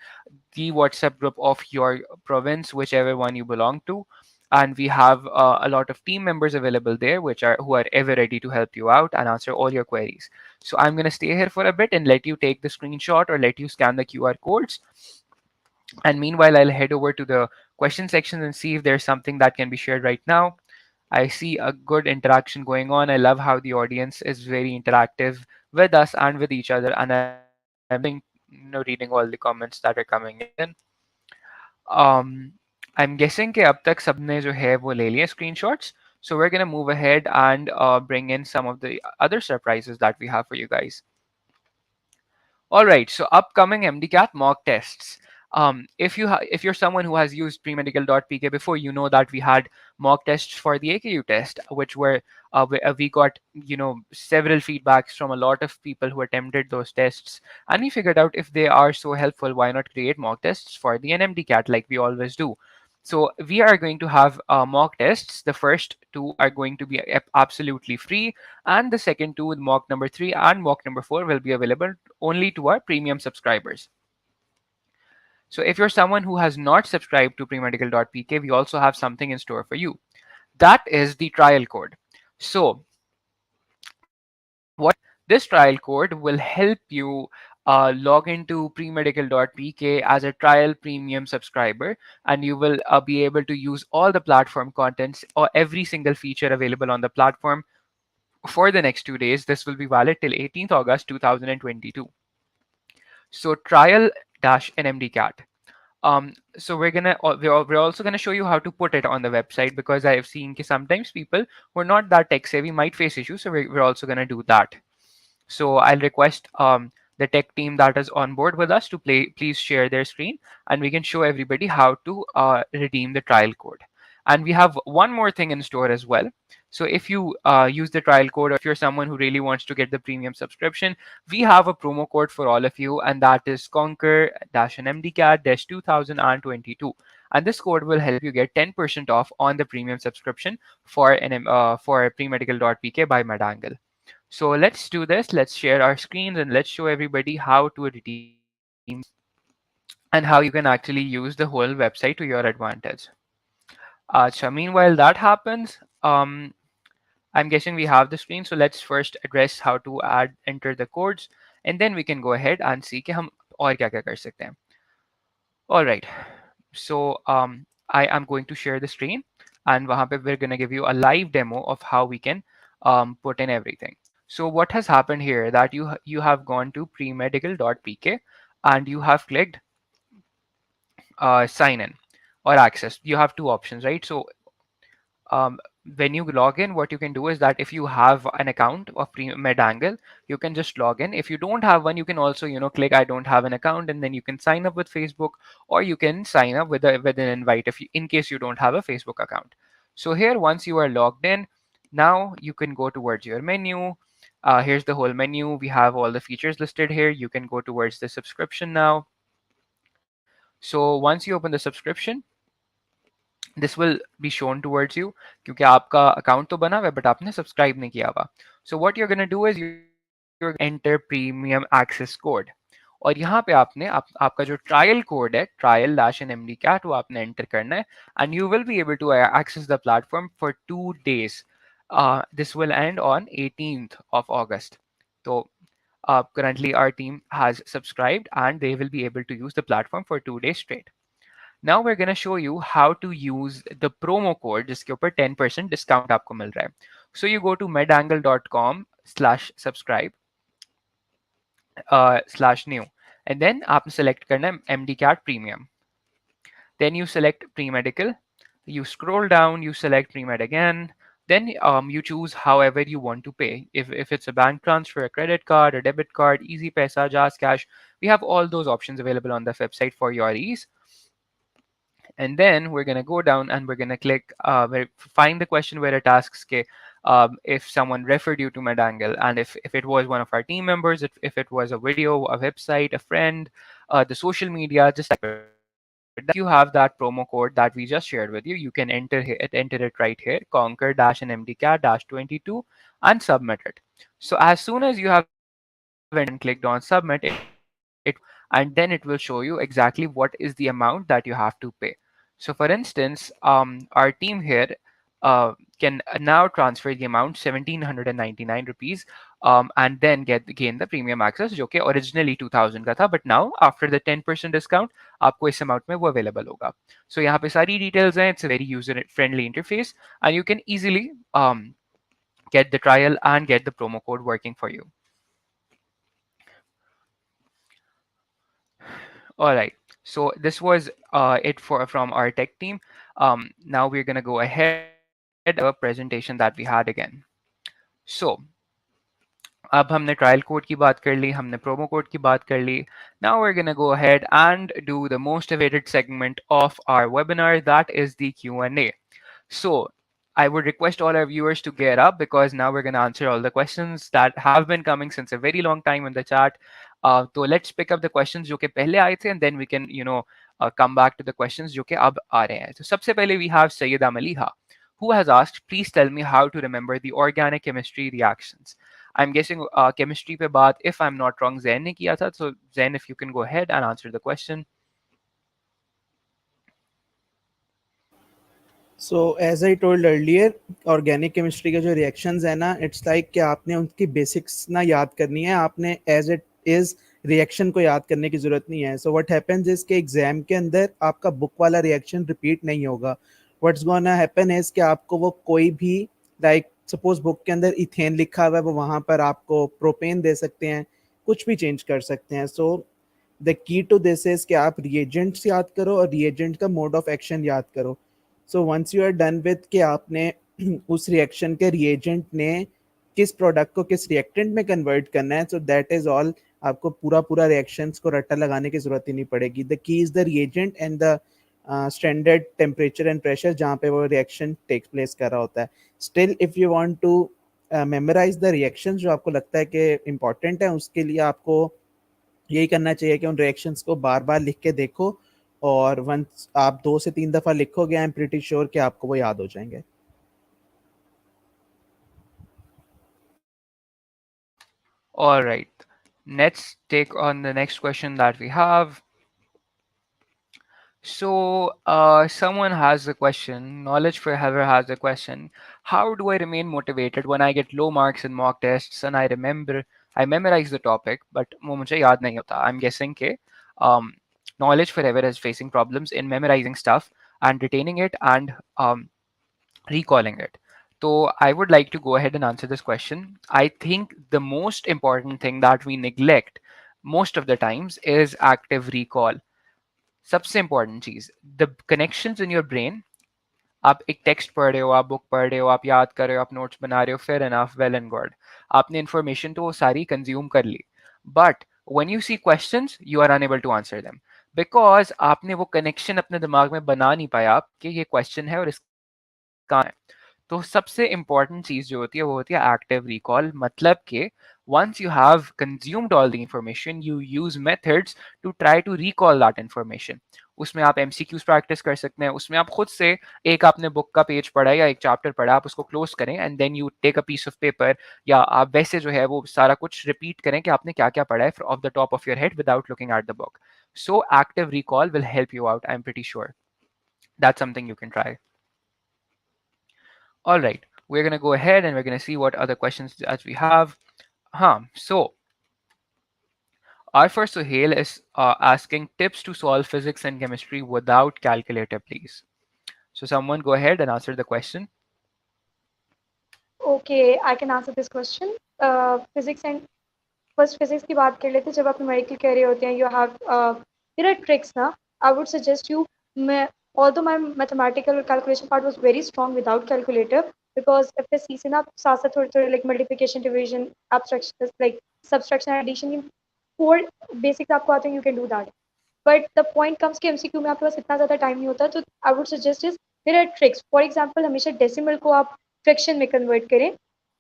the WhatsApp group of your province, whichever one you belong to. and we have a lot of team members available there, which are who are ever ready to help you out and answer all your queries. So I'm going to stay here for a bit and let you take the screenshot or let you scan the QR codes. And meanwhile, I'll head over to the question section and see if there's something that can be shared right now. I see a good interaction going on. I love how the audience is very interactive with us and with each other, and I'm loving, reading all the comments that are coming in. I'm guessing कि अब तक सबने जो है वो ले लिए screenshots. So we're gonna move ahead and bring in some of the other surprises that we have for you guys. All right, so upcoming MDCAT mock tests. If you're someone who has used premedical.pk before, you know that we had mock tests for the AKU test, which were we got several feedbacks from a lot of people who attempted those tests, and we figured out if they are so helpful, why not create mock tests for the NMDCAT like we always do. So we are going to have mock tests. The first two are going to be absolutely free, and the second two, with mock number 3 and mock number 4, will be available only to our premium subscribers. So if you're someone who has not subscribed to premedical.pk, we also have something in store for you. That is the trial code. So what this trial code will help you log into premedical.pk as a trial premium subscriber, and you will be able to use all the platform contents or every single feature available on the platform for the next 2 days. This will be valid till 18th August 2022. So trial dash NMDCAT. So we're also gonna show you how to put it on the website, because I have seen that sometimes people who are not that tech savvy might face issues. So we're also gonna do that. So I'll request the tech team that is on board with us to please share their screen, and we can show everybody how to redeem the trial code. And we have one more thing in store as well. So if you use the trial code, or if you're someone who really wants to get the premium subscription, we have a promo code for all of you, and that is conquer-mdcat-2022. And this code will help you get 10% off on the premium subscription for for premedical.pk by Madangle. So let's do this. Let's share our screens and let's show everybody how to redeem and how you can actually use the whole website to your advantage. So meanwhile that happens, I'm guessing we have the screen. So let's first address how to enter the codes, and then we can go ahead and see कि हम और क्या क्या कर सकते हैं. All right. So I am going to share the screen, and वहाँ पे we're gonna give you a live demo of how we can put in everything. So what has happened here, that you have gone to premedical.pk and you have clicked sign in or access. You have two options, right? So um, when you log in, what you can do is that if you have an account of Medangle, you can just log in. If you don't have one, you can also click I don't have an account, and then you can sign up with Facebook, or you can sign up with an invite if in case you don't have a Facebook account. So here, once you are logged in, now you can go towards your menu. Here's the whole menu. We have all the features listed here. You can go towards the subscription now. So once you open the subscription, this will be shown towards you, क्योंकि आपका account तो बना हुआ है but आपने subscribe नहीं किया हुआ. So what you're going to do is you're enter premium access code, और यहाँ पे आपने आपका जो trial code है, trial-nmdcat, वो आपने enter करना है, and you will be able to access the platform for 2 days. This will end on 18th of August. So currently our team has subscribed and they will be able to use the platform for 2 days straight. Now we're going to show you how to use the promo code जिसके ऊपर 10% discount आपको मिल रहा है. So you go to medangle.com/subscribe /new, and then आप select करना है MDCAT Premium. Then you select pre-medical. You scroll down, you select pre-med again. Then you choose however you want to pay. If it's a bank transfer, a credit card, a debit card, Easy Paisa, Jazz Cash, we have all those options available on the website for your ease. And then we're going to go down and we're going to click find the question where it asks if someone referred you to Medangle, and if it was one of our team members, if it was a video, a website, a friend, the social media, just type it. If you have that promo code that we just shared with you, you can enter it right here, conquer-mdcat-22, and submit it. So as soon as you have and clicked on submit, and then it will show you exactly what is the amount that you have to pay. So, for instance, our team here can now transfer the amount 1799 rupees and then gain the premium access जो कि originally 2000 का था, but now after the 10% discount आपको इस amount में वो available होगा. So यहाँ पे सारी details हैं. It's a very user friendly interface and you can easily get the trial and get the promo code working for you. All right. So this was it for from our tech team. Now we're gonna go ahead and a presentation that we had again. So अब हमने trial code की बात कर ली, हमने promo code की बात कर ली. Now we're gonna go ahead and do the most awaited segment of our webinar, that is the Q&A. So I would request all our viewers to get up because now we're going to answer all the questions that have been coming since a very long time in the chat. So let's pick up the questions जो कि पहले आए थे and then we can come back to the questions जो कि अब आ रहे हैं. So सबसे पहले we have Sayyida Maliha who has asked, please tell me how to remember the organic chemistry reactions. I'm guessing chemistry पे बात, if I'm not wrong, Zain ने किया था. So Zain, if you can go ahead and answer the question. So as I told earlier, organic chemistry के जो reactions है ना, it's like कि आपने उनकी बेसिक्स ना याद करनी है, आपने एज इट इज रिएक्शन को याद करने की जरूरत नहीं है. सो व्हाट हैपेंस इज के एग्जाम के अंदर आपका बुक वाला रिएक्शन रिपीट नहीं होगा. व्हाट्स गोना हैपन इज कि आपको वो कोई भी, लाइक सपोज बुक के अंदर इथेन लिखा हुआ है, वो वहां पर आपको प्रोपेन दे सकते हैं, कुछ भी चेंज कर सकते हैं. So the key to this is कि आप रिएजेंट्स याद करो और रिएजेंट का मोड ऑफ एक्शन याद करो. So once you are done with कि आपने उस रिएक्शन के रिएजेंट ने किस प्रोडक्ट को किस रिएक्टेंट में कन्वर्ट करना है, सो दैट इज ऑल. आपको पूरा पूरा रिएक्शंस को रट्टा लगाने की जरूरत ही नहीं पड़ेगी. The key is the reagent and the standard temperature and pressure जहाँ पे वो रिएक्शन टेक्स प्लेस कर रहा होता है. Still if you want to memorise the reactions जो आपको लगता है कि इम्पॉर्टेंट है, उसके लिए आपको यही करना चाहिए कि उन रिएक्शंस को बार बार लिख के देखो, और वंस आप 2 से 3 दफ़ा लिखोगे, आई एम प्रीटी श्योर कि आपको वो याद हो जाएंगे. All right. Let's take on the next question that we have. So, someone has a question. Knowledge Forever has a question. How do I remain motivated when I get low marks in mock tests and I memorize the topic, but वो मुझे याद नहीं होता. I'm guessing कि um, Knowledge Forever is facing problems in memorizing stuff and retaining it and recalling it. So I would like to go ahead and answer this question. I think the most important thing that we neglect most of the times is active recall. सबसे important चीज, the connections in your brain. आप एक text पढ़ रहे हो, आप book पढ़ रहे हो, आप याद कर रहे हो, आप नोट्स बना रहे हो, fair enough, well and good. आपने इन्फॉर्मेशन तो वो सारी कंज्यूम कर ली, but when you see questions you are unable to answer them because आपने वो कनेक्शन अपने दिमाग में बना नहीं पाया कि ये क्वेश्चन है और इसका है. तो सबसे इम्पॉर्टेंट चीज जो होती है वो होती है एक्टिव रिकॉल. मतलब कि once you have consumed all the information, you use methods to try to recall that information. उसमें आप MCQs प्रैक्टिस कर सकते हैं, उसमें आप खुद से एक आपने बुक का पेज पढ़ा या एक चैप्टर पढ़ा, आप उसको क्लोज करें and then you take a piece of paper, या आप वैसे जो है वो सारा कुछ रिपीट करें कि आपने क्या क्या पढ़ा है of the top of your head without looking at the book. So active recall will help you out, I am pretty sure. That's something you can try. All right, we're going to go ahead and we're going to see what other questions as we have. So our first Suhail is asking tips to solve physics and chemistry without calculator, please. So someone go ahead and answer the question. Okay, I can answer this question. Physics and first physics की बात कर लेते हैं. जब आप numerical कह रहे होते हैं, you have there are tricks ना. I would suggest you, although my mathematical calculation part was very strong without calculator, because FSC से ना साथ साथ थोड़े थोड़े like multiplication, division, abstraction, like subtraction, addition, 4 basics आपको आते हैं, you can do that. But the point comes कि MCQ में आपके पास इतना ज़्यादा टाइम नहीं होता, तो I would suggest is there are tricks. For example, हमेशा decimal को आप fraction में convert करें,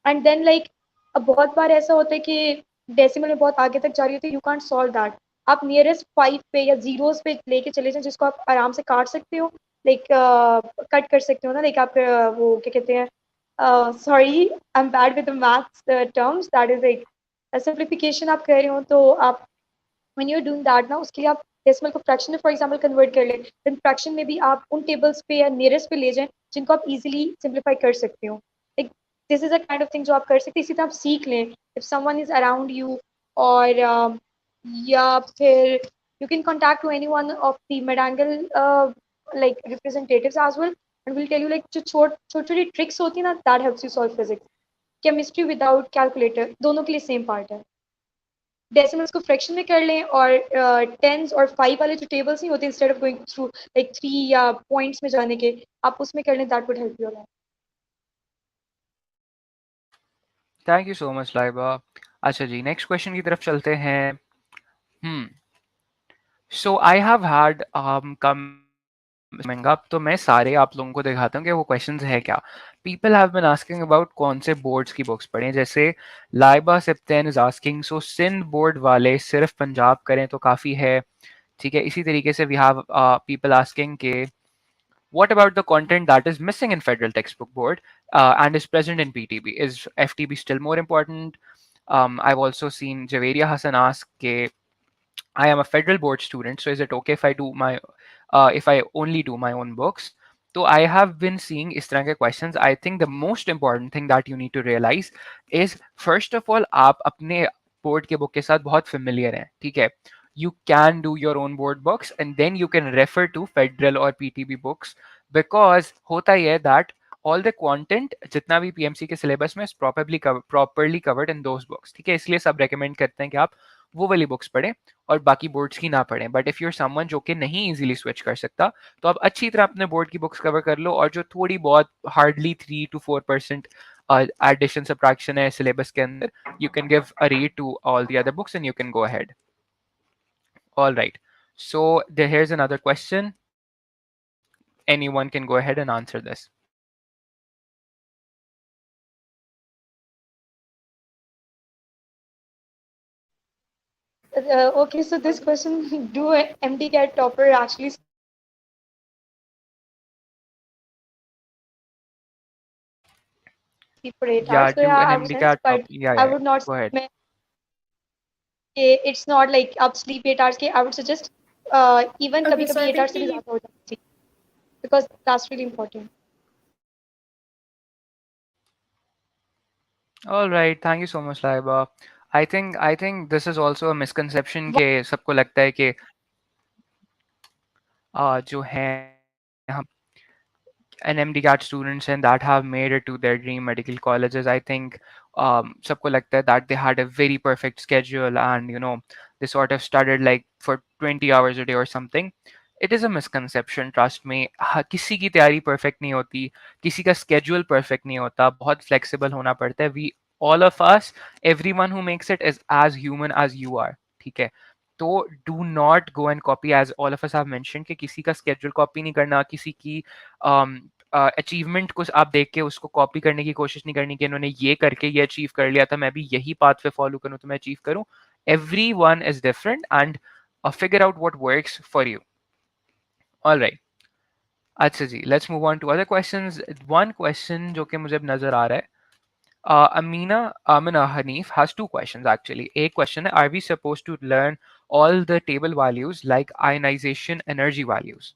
and then like अब बहुत बार ऐसा होता है कि डेसिमल में बहुत आगे तक जा रही होती है, यू कांट सॉल्व दैट. आप नियरेस्ट 5 पे या जीरोस पे लेके चले जाएं, जिसको आप आराम से काट सकते हो, लाइक कट कर सकते हो ना, लाइक आप वो क्या कहते हैं, sorry I am bad with the maths terms, that is like simplification आप कह रहे हो, तो आप when you are doing that ना, उसके लिए आप डेसिमल को फ्रैक्शन में फॉर एग्जांपल कन्वर्ट कर लें, देन फ्रैक्शन में भी आप उन टेबल्स पे या नियरेस्ट पे ले जाएं जिनको आप इजीली सिंप्लीफाई कर सकते हो। Like this is a kind of thing जो आप कर सकते हैं। इसी तरह आप सीख लें if someone is around you, और या फिर you can contact to any one of the medangle like representatives as well, and we'll tell you like जो छोटी tricks होती है ना, that helps you solve physics. Chemistry without calculator दोनों के लिए सेम पार्ट है। डेसिमल्स को फ्रैक्शन में कर लें, और टेंस और फाइव वाले जो टेबल्स नहीं होते, instead of going through like three या पॉइंट्स में जाने के, आप उसमें कर लें, that would help you a lot. Thank you so much Laiba. अच्छा जी, नेक्स्ट क्वेश्चन की तरफ चलते हैं। Hmm so I have had coming up, तो मैं सारे आप लोगों को दिखाता हूँ कि वो क्वेश्चंस है क्या। People have been asking about कौन से बोर्ड्स की बुक्स पढ़ें, जैसे Laiba Sibtain is asking so Sindh board वाले सिर्फ पंजाब करें तो काफ़ी है। ठीक है, इसी तरीके से वी हैव पीपल आस्किंग के what about the content that is missing in federal textbook board and is present in PTB? Is FTB still more important? I've also seen Javeria Hassan ask, I am a federal board student, so is it okay if I do my if I only do my own books? So I have been seeing इस तरह के questions. I think the most important thing that you need to realize is first of all आप अपने board के book के साथ बहुत familiar हैं, ठीक है? You can do your own board books and then you can refer to federal or PTB books because होता ही है that all the content जितना भी PMC के syllabus में is properly covered in those books, ठीक है? इसलिए सब recommend करते हैं कि आप वो वाली बुक्स पढ़ें और बाकी बोर्ड्स की ना पढ़ें। बट इफ़ यूर समवन जो कि नहीं इजीली स्विच कर सकता, तो आप अच्छी तरह अपने बोर्ड की बुक्स कवर कर लो, और जो थोड़ी बहुत हार्डली 3 to 4% एडिशन सब्ट्रैक्शन है सिलेबस के अंदर, you can give a read to all the other books and you can go ahead. All right, so here is another question, anyone can go ahead and answer this. Okay, so this question, do MDCAT topper actually sleep for 8 hours? Yeah, So do yeah, an I would sense, MDCAT top. but Yeah, I yeah, would not go ahead. say it's not like up sleep 8 hours के. I would suggest even Okay, कभी so कभी I 8 think hours से भी the ज़्यादा हो जाती है, because that's really important. All right, thank you so much, Laiba. I think this is also a misconception कि सबको लगता है कि जो हैं NMDCAT students and that have made it to their dream medical colleges, I think सबको लगता है that they had a very perfect schedule and they sort of studied like for 20 hours a day or something. It is a misconception, trust me. किसी की तैयारी perfect नहीं होती, किसी का schedule perfect नहीं होता, बहुत flexible होना पड़ता है. We all of us, everyone who makes it is as human as you are. ठीक है, तो do not go and copy, as all of us have mentioned, कि किसी का schedule copy नहीं करना, किसी की अचीवमेंट को आप देख के उसको कॉपी करने की कोशिश नहीं करनी कि इन्होंने ये करके ये अचीव कर लिया था, मैं भी यही पाथ पे फॉलो करूं तो मैं अचीव करूं. Every one is different and figure out what works for you. All right, अच्छा जी, let's move on to other questions. One question जो कि मुझे अब नजर आ रहा है, Amina Hanif has two questions actually. A question, are we supposed to learn all the table values like ionization energy values?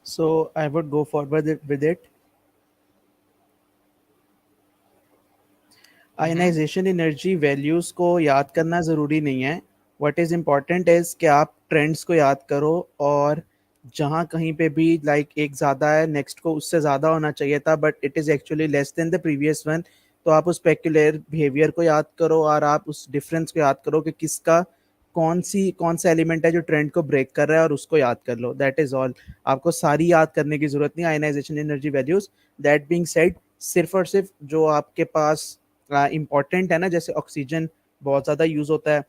So I would go forward with it. Mm-hmm. Ionisation energy values को याद करना ज़रूरी नहीं है. What is important is कि आप trends को याद करो, और जहाँ कहीं पे भी लाइक एक ज़्यादा है, नेक्स्ट को उससे ज़्यादा होना चाहिए था but it is actually less than the previous one, तो आप उस पेक्यूलर बिहेवियर को याद करो और आप उस डिफरेंस को याद करो कि किसका कौन सा एलिमेंट है जो ट्रेंड को ब्रेक कर रहा है, और उसको याद कर लो. That is all. आपको सारी याद करने की ज़रूरत नहीं ionisation energy values. That being said, सिर्फ और सिर्फ जो आपके पास इम्पॉर्टेंट है ना, जैसे ऑक्सीजन बहुत ज़्यादा यूज़ होता है,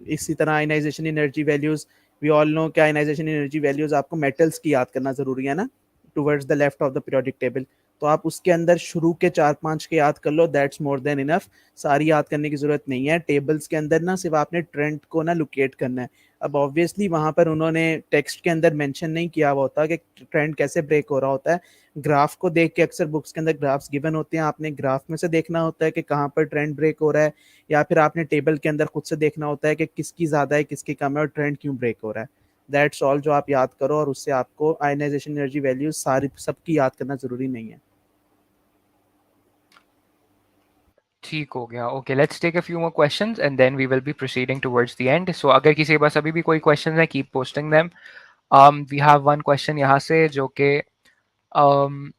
इसी तरह ionisation energy values, we all know कि आयनाइजेशन एनर्जी वैल्यूज़ आपको मेटल्स की याद करना ज़रूरी है ना, towards the left of the periodic table. तो आप उसके अंदर शुरू के 4-5 के याद कर लो, दैट्स मोर देन इनफ। सारी याद करने की ज़रूरत नहीं है। टेबल्स के अंदर ना सिर्फ आपने ट्रेंड को ना लोकेट करना है। अब ऑब्वियसली वहाँ पर उन्होंने टेक्स्ट के अंदर मेंशन नहीं किया हुआ होता कि ट्रेंड कैसे ब्रेक हो रहा होता है। ग्राफ को देख के, अक्सर बुक्स के अंदर ग्राफ्स गिवन होते हैं, आपने ग्राफ में से देखना होता है कि कहाँ पर ट्रेंड ब्रेक हो रहा है, या फिर आपने टेबल के अंदर खुद से देखना होता है कि किसकी ज़्यादा है किसकी कम है और ट्रेंड क्यों ब्रेक हो रहा है। दैट्स ऑल जो आप याद करो, और उससे आपको आयनाइजेशन एनर्जी वैल्यूज सारी सबकी याद करना ज़रूरी नहीं है। ठीक हो गया। Okay, let's take a few more questions and then we will be proceeding towards the end. So अगर किसी के पास अभी भी कोई क्वेश्चंस है, keep posting them. We have one question यहाँ से जो कि um,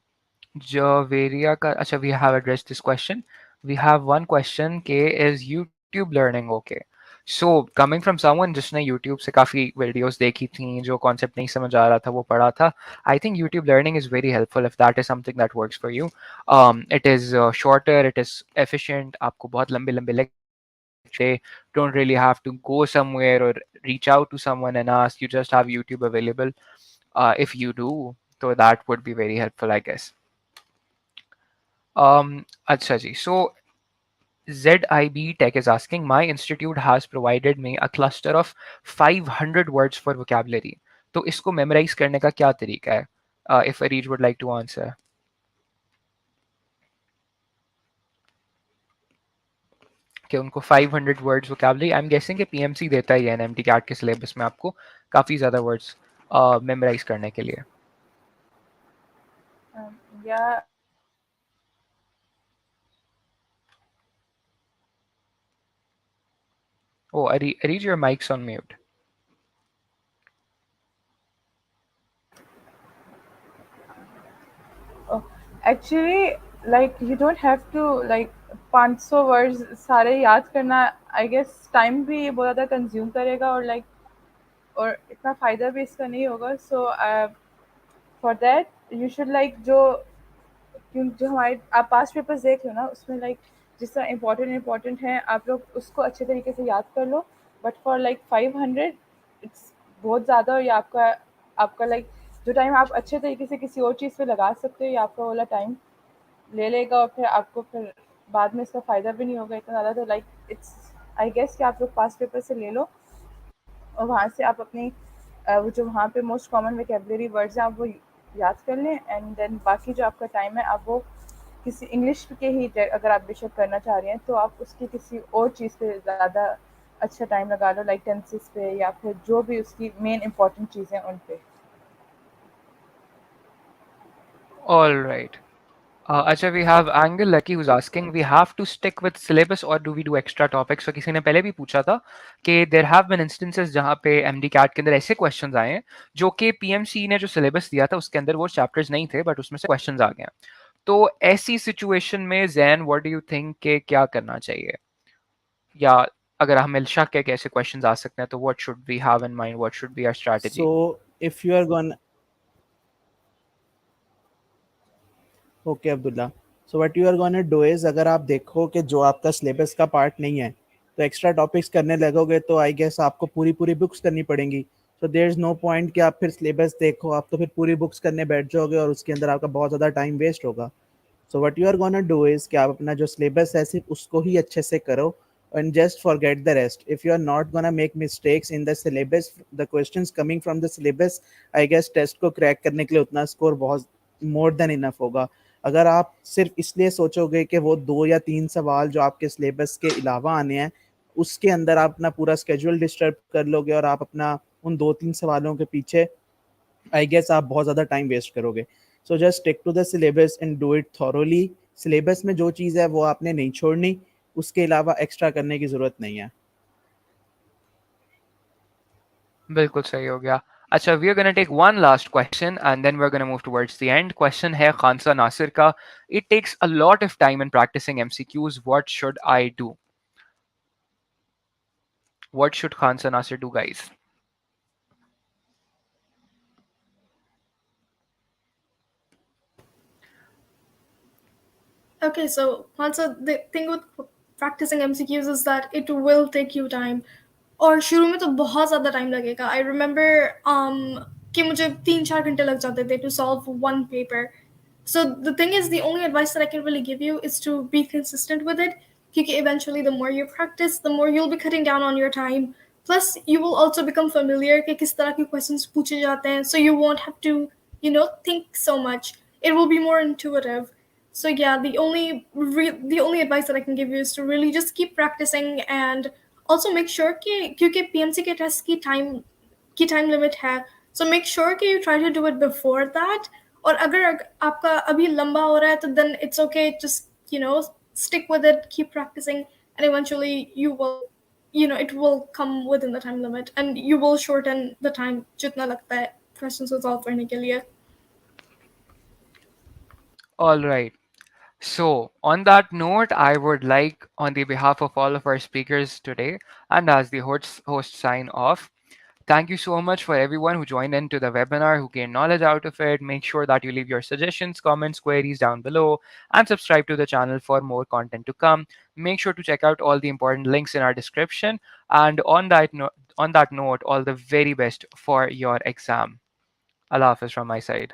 Javeria ka, acha, we have addressed this question. We have one question के is YouTube learning okay? So coming from someone जिसने YouTube से काफ़ी videos देखी थी, जो concept नहीं समझ आ रहा था वो पढ़ा था, I think YouTube learning is very helpful if that is something that works for you. It is shorter, it is efficient, आपको बहुत लंबे लंबे lecture, don't really have to go somewhere or reach out to someone and ask, you just have YouTube available. If you do, so that would be very helpful, I guess. Acha ji. So ZIB Tech is asking, my institute has provided me a cluster of 500 words for vocabulary. तो इसको memorize करने का क्या तरीका है? If Areej would like to answer. कि उनको 500 words vocabulary, I'm guessing कि PMC देता ही है NMDCAT के syllabus में आपको काफ़ी ज़्यादा words memorize करने के लिए. Yeah. Oh, Areej, your mic's on mute. Oh, actually, like you don't have to like 500 words सारे याद करना। आई गेस टाइम भी ये बहुत ज़्यादा कंज्यूम करेगा, और लाइक और इतना फ़ायदा भी इसका नहीं होगा। So for that you should like जो हमारे आप पास्ट पेपर्स देख लो ना, उसमें लाइक जिस तरह इम्पोर्टेंट है आप लोग उसको अच्छे तरीके से याद कर लो। बट फॉर लाइक 500 इट्स बहुत ज़्यादा, और ये आपका आपका लाइक जो टाइम आप अच्छे तरीके से किसी और चीज़ पे लगा सकते हो, ये आपका वाला टाइम ले लेगा, और फिर आपको फिर बाद में इसका फ़ायदा भी नहीं होगा इतना ज़्यादा। तो लाइक इट्स आई गेस कि आप लोग पास्ट पेपर से ले लो, और वहाँ से आप अपनी वो जो वहाँ पे मोस्ट कॉमन वोकेबलरी वर्ड्स हैं आप वो याद कर लें। एंड देन बाकी जो आपका टाइम है आप वो किसी इंग्लिश के ही अगर आप बेशक करना चाह रहे हैं तो आप उसकी किसी और चीज़ पे ज़्यादा अच्छा टाइम लगा लो, लाइक टेंसेस पे या फिर जो भी उसकी मेन इंपॉर्टेंट चीज़ें उन पे। All right. Acha, we have Angle Lucky who's asking, we have to stick with syllabus or do we do extra topics? So किसी ने पहले भी पूछा था कि there have been instances जहाँ पे MD CAT के अंदर ऐसे questions आए हैं जो कि PMC ने जो syllabus दिया था उसके अंदर वो chapters नहीं थे, but उसमें से questions आ गए हैं। तो ऐसी situation में Zain, what do you think कि क्या करना चाहिए? या अगर हमें शक है कि ऐसे questions आ सकते हैं तो what should we have in mind? What should be our strategy? So if you are gonna, okay Abdullah, so what you are gonna do is, अगर आप देखो कि जो आपका सिलेबस का पार्ट नहीं है तो एक्स्ट्रा टॉपिक्स करने लगोगे तो आई गेस आपको पूरी पूरी बुक्स करनी पड़ेंगी। So there is no point कि आप फिर सिलेबस देखो, आप तो फिर पूरी बुक्स करने बैठ जाओगे और उसके अंदर आपका बहुत ज़्यादा टाइम वेस्ट होगा। So what you are gonna do is कि आप अपना जो सिलेबस है सिर्फ उसको ही अच्छे से करो, and just forget the rest. If you are not gonna make mistakes in the syllabus, the questions coming from the syllabus, I guess test को क्रैक करने के लिए उतना स्कोर बहुत मोर देन इनफ होगा। अगर आप सिर्फ इसलिए सोचोगे कि वो 2 या 3 सवाल जो आपके सिलेबस के अलावा आने हैं उसके अंदर आप अपना पूरा स्केड्यूल डिस्टर्ब कर लोगे और आप अपना उन 2-3 सवालों के पीछे आई गेस आप बहुत ज़्यादा टाइम वेस्ट करोगे। So just stick to the syllabus and do it thoroughly. Syllabus में जो चीज़ है वो आपने नहीं छोड़नी, उसके अलावा एक्स्ट्रा करने की ज़रूरत नहीं है। बिल्कुल सही हो गया। अच्छा, we are gonna take one last question and then we are gonna move towards the end. Question है खानसा नासिर का, it takes a lot of time in practicing MCQs, what should I do? What should Khansa Nasir do guys? Okay, so also the thing with practicing MCQs is that it will take you time. और शुरू में तो बहुत ज़्यादा time लगेगा। I remember कि मुझे 3-4 घंटे लग जाते थे to solve one paper. So the thing is, the only advice that I can really give you is to be consistent with it. Because eventually, the more you practice, the more you'll be cutting down on your time. Plus, you will also become familiar कि किस तरह के questions पूछे जाते हैं, so you won't have to, think so much. It will be more intuitive. So yeah, the only advice that I can give you is to really just keep practicing, and also make sure कि क्योंकि PMC के test की time limit है, so make sure कि you try to do it before that. और अगर आपका अभी लंबा हो रहा है तो then it's okay, just stick with it, keep practicing, and eventually it will come within the time limit, and you will shorten the time जितना लगता है questions को solve करने के लिए. All right. So, on that note, I would like, on the behalf of all of our speakers today, and as the host sign off, thank you so much for everyone who joined into the webinar, who gained knowledge out of it. Make sure that you leave your suggestions, comments, queries down below, and subscribe to the channel for more content to come. Make sure to check out all the important links in our description. And on that note, all the very best for your exam. Allah Hafiz from my side.